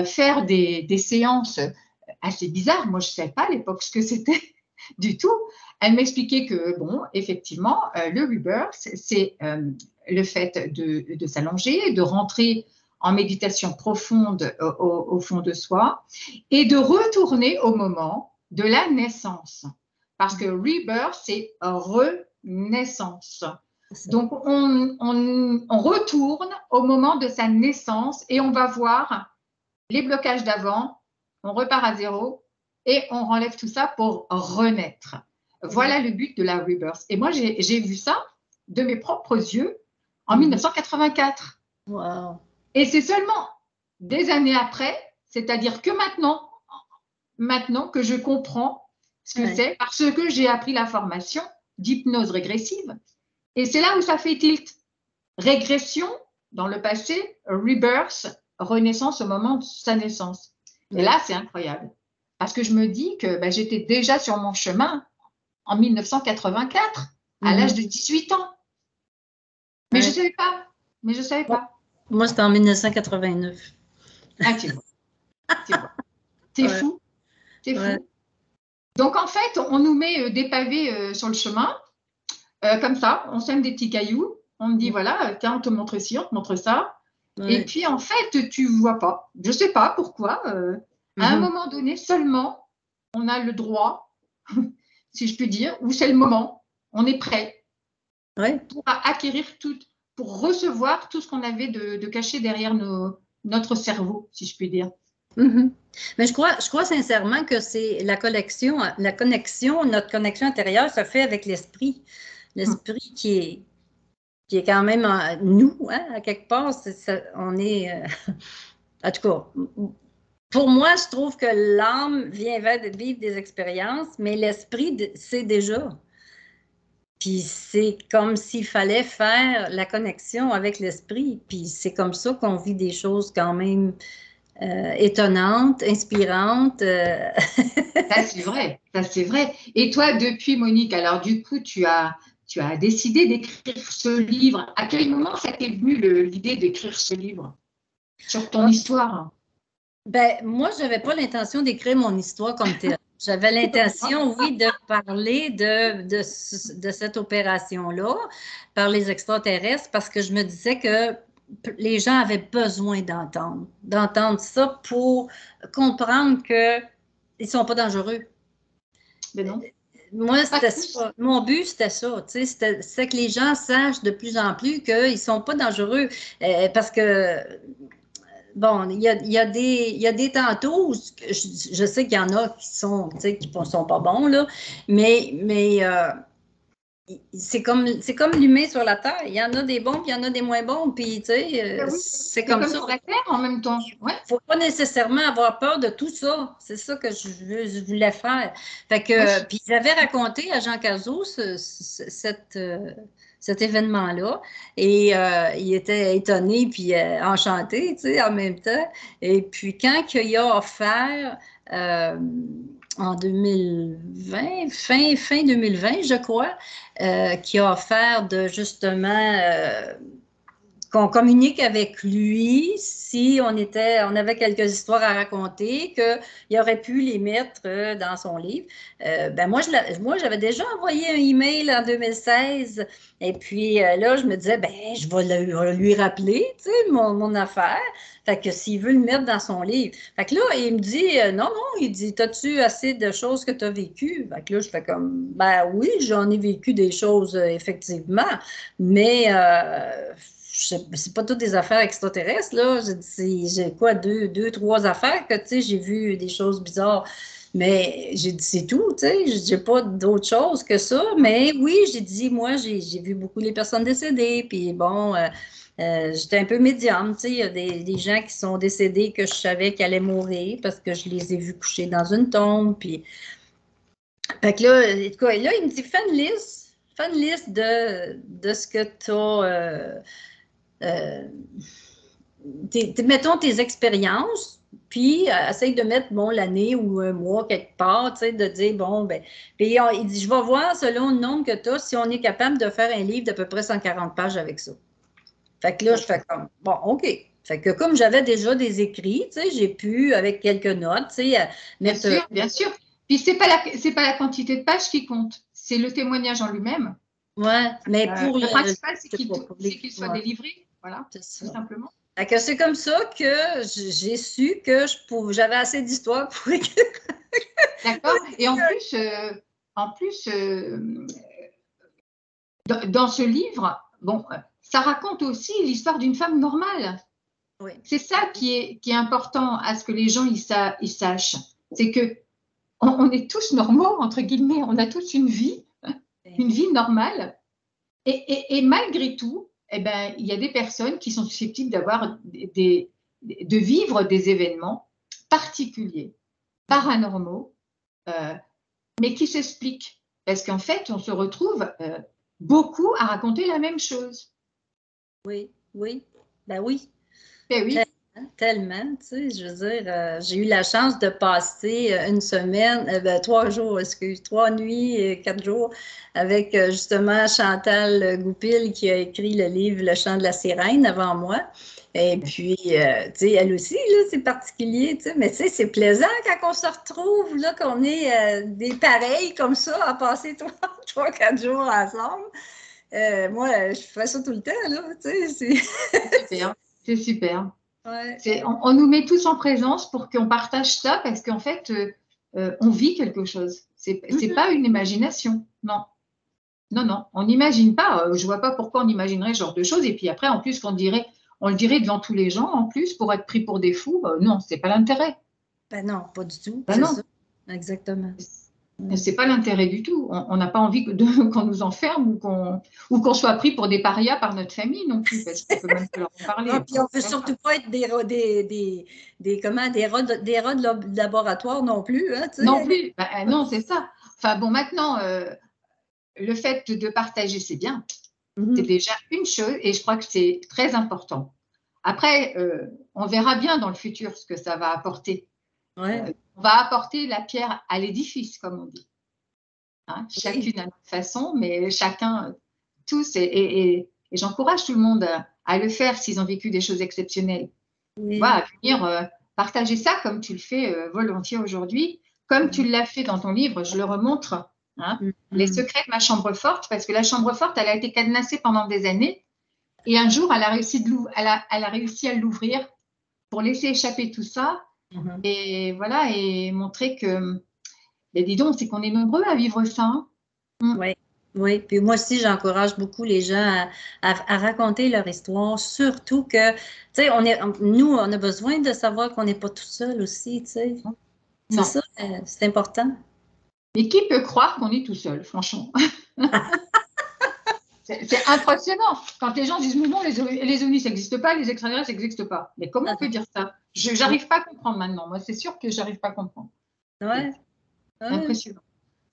faire des séances assez bizarres. Moi, je ne savais pas à l'époque ce que c'était du tout. Elle m'expliquait que, bon, effectivement, le rebirth, c'est le fait de s'allonger, de rentrer en méditation profonde au fond de soi et de retourner au moment de la naissance. Parce que rebirth, c'est renaissance. Donc, on retourne au moment de sa naissance et on va voir les blocages d'avant, on repart à zéro et on enlève tout ça pour renaître. Voilà le but de la rebirth. Et moi, j'ai vu ça de mes propres yeux en 1984. Wow. Et c'est seulement des années après, c'est-à-dire que maintenant que je comprends ce que c'est, parce que j'ai appris la formation d'hypnose régressive. Et c'est là où ça fait tilt. Régression dans le passé, rebirth, renaissance au moment de sa naissance. Et là, c'est incroyable. Parce que je me dis que j'étais déjà sur mon chemin en 1984, à l'âge de 18 ans. Mais je ne savais pas. Mais je savais pas. Moi, c'était en 1989. Ah, tu vois. C'est fou. C'est fou. Donc, en fait, on nous met des pavés sur le chemin. Comme ça, on sème des petits cailloux. On me dit, voilà, tiens, on te montre ci, on te montre ça. Et puis, en fait, tu ne vois pas. Je ne sais pas pourquoi. À un moment donné, seulement, on a le droit, si je puis dire, ou c'est le moment, on est prêt pour acquérir tout, pour recevoir tout ce qu'on avait de caché derrière notre cerveau, si je puis dire. Mais je crois sincèrement que c'est la connexion, notre connexion intérieure se fait avec l'esprit. L'esprit qui est quand même en nous, hein, à quelque part. On est. En tout cas, pour moi, je trouve que l'âme vient vivre des expériences, mais l'esprit sait déjà. Puis c'est comme s'il fallait faire la connexion avec l'esprit. Puis c'est comme ça qu'on vit des choses quand même étonnantes, inspirantes. Ça, c'est vrai. Ça, c'est vrai. Et toi, depuis, Monique, alors du coup, tu as décidé d'écrire ce livre. À quel moment ça t'est venu l'idée d'écrire ce livre sur ton histoire? Ben, moi, je n'avais pas l'intention d'écrire mon histoire comme telle. J'avais l'intention, oui, de parler de cette opération-là par les extraterrestres parce que je me disais que les gens avaient besoin d'entendre ça pour comprendre qu'ils ne sont pas dangereux. Mais non. Moi, c'était ça. Mon but, c'était ça. C'est que les gens sachent de plus en plus qu'ils ne sont pas dangereux. Parce que bon, il y a des tantôt où je sais qu'il y en a qui sont pas bons, là, mais c'est comme l'humain sur la Terre. Il y en a des bons, puis il y en a des moins bons, puis c'est comme ça. Sur la Terre en même temps. Il ne faut pas nécessairement avoir peur de tout ça. C'est ça que je voulais faire. Fait que, puis j'avais raconté à Jean Cazot cet événement-là. Et il était étonné puis enchanté, tu sais, en même temps. Et puis quand il a offert en 2020, fin 2020, je crois, qui a offert de justement qu'on communique avec lui si on avait quelques histoires à raconter, qu'il aurait pu les mettre dans son livre. Ben moi, j'avais déjà envoyé un email en 2016 et puis là, je me disais, ben je vais lui rappeler, tu sais, mon affaire. Fait que s'il veut le mettre dans son livre. Fait que là, il me dit, non, il dit, t'as-tu assez de choses que tu as vécues? Fait que là, je fais comme, ben oui, j'en ai vécu des choses, effectivement, mais c'est pas toutes des affaires extraterrestres, là. J'ai quoi, trois affaires que, tu sais, j'ai vu des choses bizarres. Mais j'ai dit, c'est tout, tu sais, j'ai pas d'autre chose que ça. Mais oui, j'ai dit, moi, j'ai vu beaucoup les personnes décédées. Puis bon, j'étais un peu médium, tu sais. Il y a des gens qui sont décédés que je savais qu'ils allaient mourir parce que je les ai vus coucher dans une tombe. Puis, fait que là, en tout cas, là, il me dit, fais une liste de ce que tu as. Mettons tes expériences, puis essaye de mettre, bon, l'année ou un mois quelque part, tu sais, de dire, bon, ben, puis il dit, je vais voir, selon le nombre que tu as, si on est capable de faire un livre d'à peu près 140 pages avec ça. Fait que là, je fais comme, bon, OK. Fait que comme j'avais déjà des écrits, tu sais, j'ai pu, avec quelques notes, tu sais, mettre... Bien sûr. Puis, c'est pas la quantité de pages qui compte, c'est le témoignage en lui-même. Ouais, mais pour le principal, c'est qu'il soit délivré, voilà, tout simplement. C'est comme ça que j'ai su que j'avais assez d'histoires pour écrire. D'accord. Et en plus, dans ce livre, bon, ça raconte aussi l'histoire d'une femme normale. Oui. C'est ça qui est important à ce que les gens ils sachent. C'est que on est tous normaux, entre guillemets, on a tous une vie normale. Et malgré tout, eh ben, il y a des personnes qui sont susceptibles de vivre des événements particuliers, paranormaux, mais qui s'expliquent. Parce qu'en fait, on se retrouve beaucoup à raconter la même chose. Oui, oui, ben oui. Ben oui. Tellement, tu sais, je veux dire, j'ai eu la chance de passer une semaine, 3 jours, 3 nuits, 4 jours, avec justement Chantal Goupil qui a écrit le livre Le chant de la sirène avant moi. Et puis, tu sais, elle aussi, là, c'est particulier, tu sais, mais tu sais, c'est plaisant quand on se retrouve, là, qu'on est des pareils comme ça, à passer 3, 4 jours ensemble. Moi, je fais ça tout le temps, là, tu sais. C'est super, c'est super. Ouais. On nous met tous en présence pour qu'on partage ça parce qu'en fait, on vit quelque chose. C'est pas une imagination, non. Non, non, on n'imagine pas. Je vois pas pourquoi on imaginerait ce genre de choses. Et puis après, en plus, on le dirait devant tous les gens, en plus, pour être pris pour des fous. Non, c'est pas l'intérêt. Ben non, pas du tout. Ben c'est non. ça. Exactement. C'est pas l'intérêt du tout. On n'a pas envie qu'on nous enferme ou qu'on soit pris pour des parias par notre famille non plus, parce qu'on peut même pas leur en parler. Non, puis on ne veut surtout pas être des rats de laboratoire non plus. Hein, non plus. Ben, non, c'est ça. Enfin bon, maintenant, le fait de partager, c'est bien. C'est déjà une chose et je crois que c'est très important. Après, on verra bien dans le futur ce que ça va apporter. Ouais. On va apporter la pierre à l'édifice, comme on dit. Hein, chacune à notre façon, mais chacun, tous, et j'encourage tout le monde à le faire s'ils ont vécu des choses exceptionnelles. Oui. À venir partager ça comme tu le fais volontiers aujourd'hui, comme tu l'as fait dans ton livre, je le remontre, hein, Les secrets de ma chambre forte, parce que la chambre forte, elle a été cadenassée pendant des années, et un jour, elle a réussi à l'ouvrir pour laisser échapper tout ça, et voilà, et montrer que, dis donc, c'est qu'on est nombreux à vivre ça. Hein. Oui. Oui, puis moi aussi, j'encourage beaucoup les gens à raconter leur histoire, surtout que, tu sais, nous, on a besoin de savoir qu'on n'est pas tout seul aussi, tu sais. C'est ça, c'est important. Mais qui peut croire qu'on est tout seul, franchement? C'est impressionnant. Quand les gens disent, mais non, les ovnis, ça n'existe pas, les extraterrestres, ça n'existe pas. Mais comment on peut dire ça? Je n'arrive pas à comprendre maintenant. Moi, c'est sûr que je n'arrive pas à comprendre. Ouais. C'est impressionnant.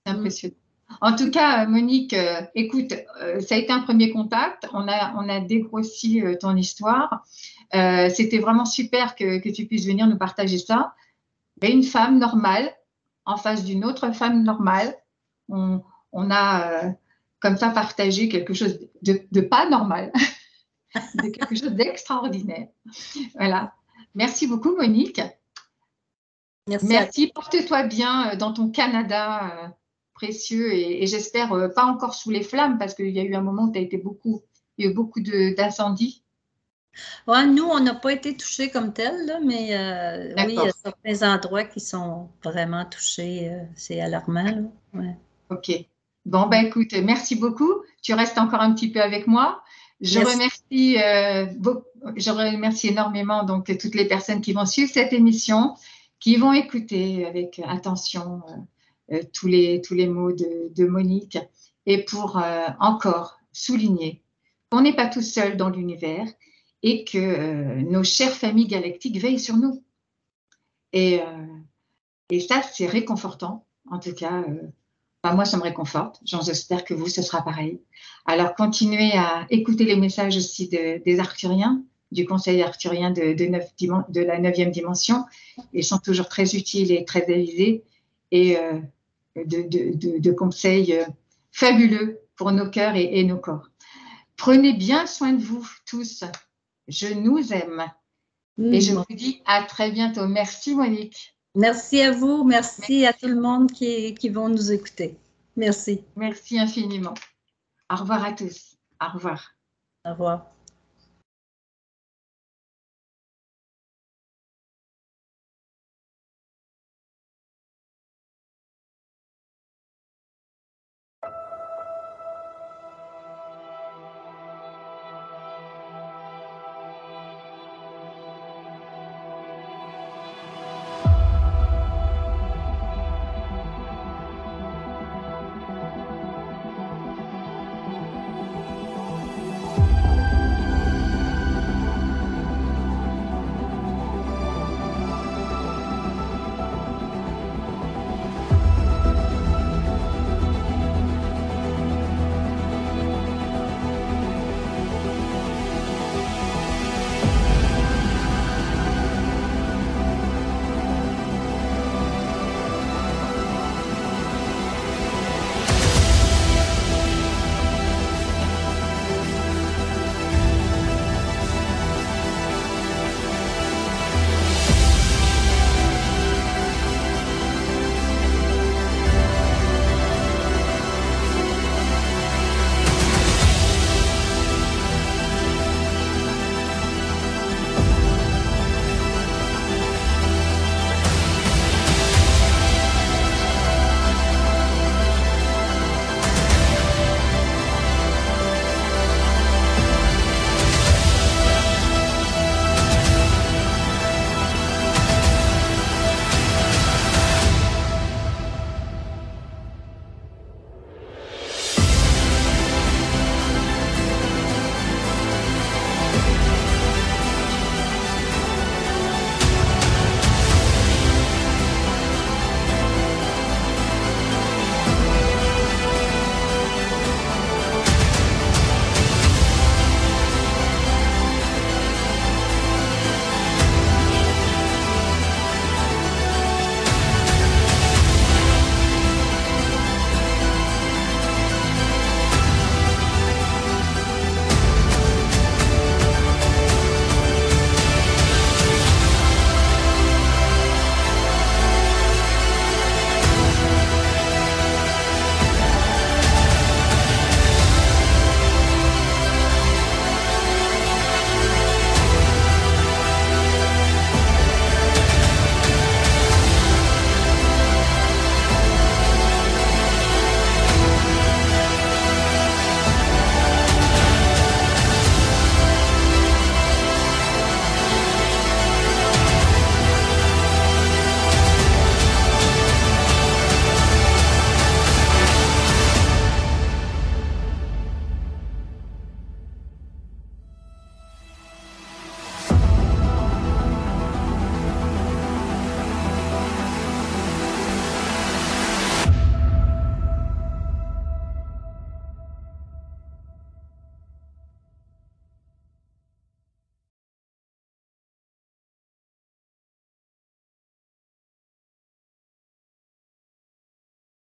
C'est impressionnant. En tout cas, Monique, écoute, ça a été un premier contact. On a dégrossi ton histoire. C'était vraiment super que tu puisses venir nous partager ça. Mais une femme normale en face d'une autre femme normale. On a comme ça partagé quelque chose de pas normal, de quelque chose d'extraordinaire. Voilà. Merci beaucoup, Monique. Merci. Porte-toi bien dans ton Canada précieux et j'espère pas encore sous les flammes parce qu'il y a eu un moment où il y a eu beaucoup d'incendies. Ouais, nous, on n'a pas été touchés comme tel, là, mais oui, il y a certains endroits qui sont vraiment touchés. C'est alarmant. Là. Ouais. OK. Bon, ben écoute, merci beaucoup. Tu restes encore un petit peu avec moi. Je remercie énormément donc toutes les personnes qui vont suivre cette émission, qui vont écouter avec attention tous les mots de Monique et pour encore souligner qu'on n'est pas tout seul dans l'univers et que nos chères familles galactiques veillent sur nous. Et ça, c'est réconfortant, en tout cas. Moi, ça me réconforte. J'espère que vous, ce sera pareil. Alors, continuez à écouter les messages aussi des Arcturiens, du Conseil arcturien de la 9e dimension. Ils sont toujours très utiles et très avisés et de conseils fabuleux pour nos cœurs et nos corps. Prenez bien soin de vous tous. Je nous aime. Et je vous dis à très bientôt. Merci, Monique. Merci à vous. Merci à tout le monde qui vont nous écouter. Merci. Merci infiniment. Au revoir à tous. Au revoir. Au revoir.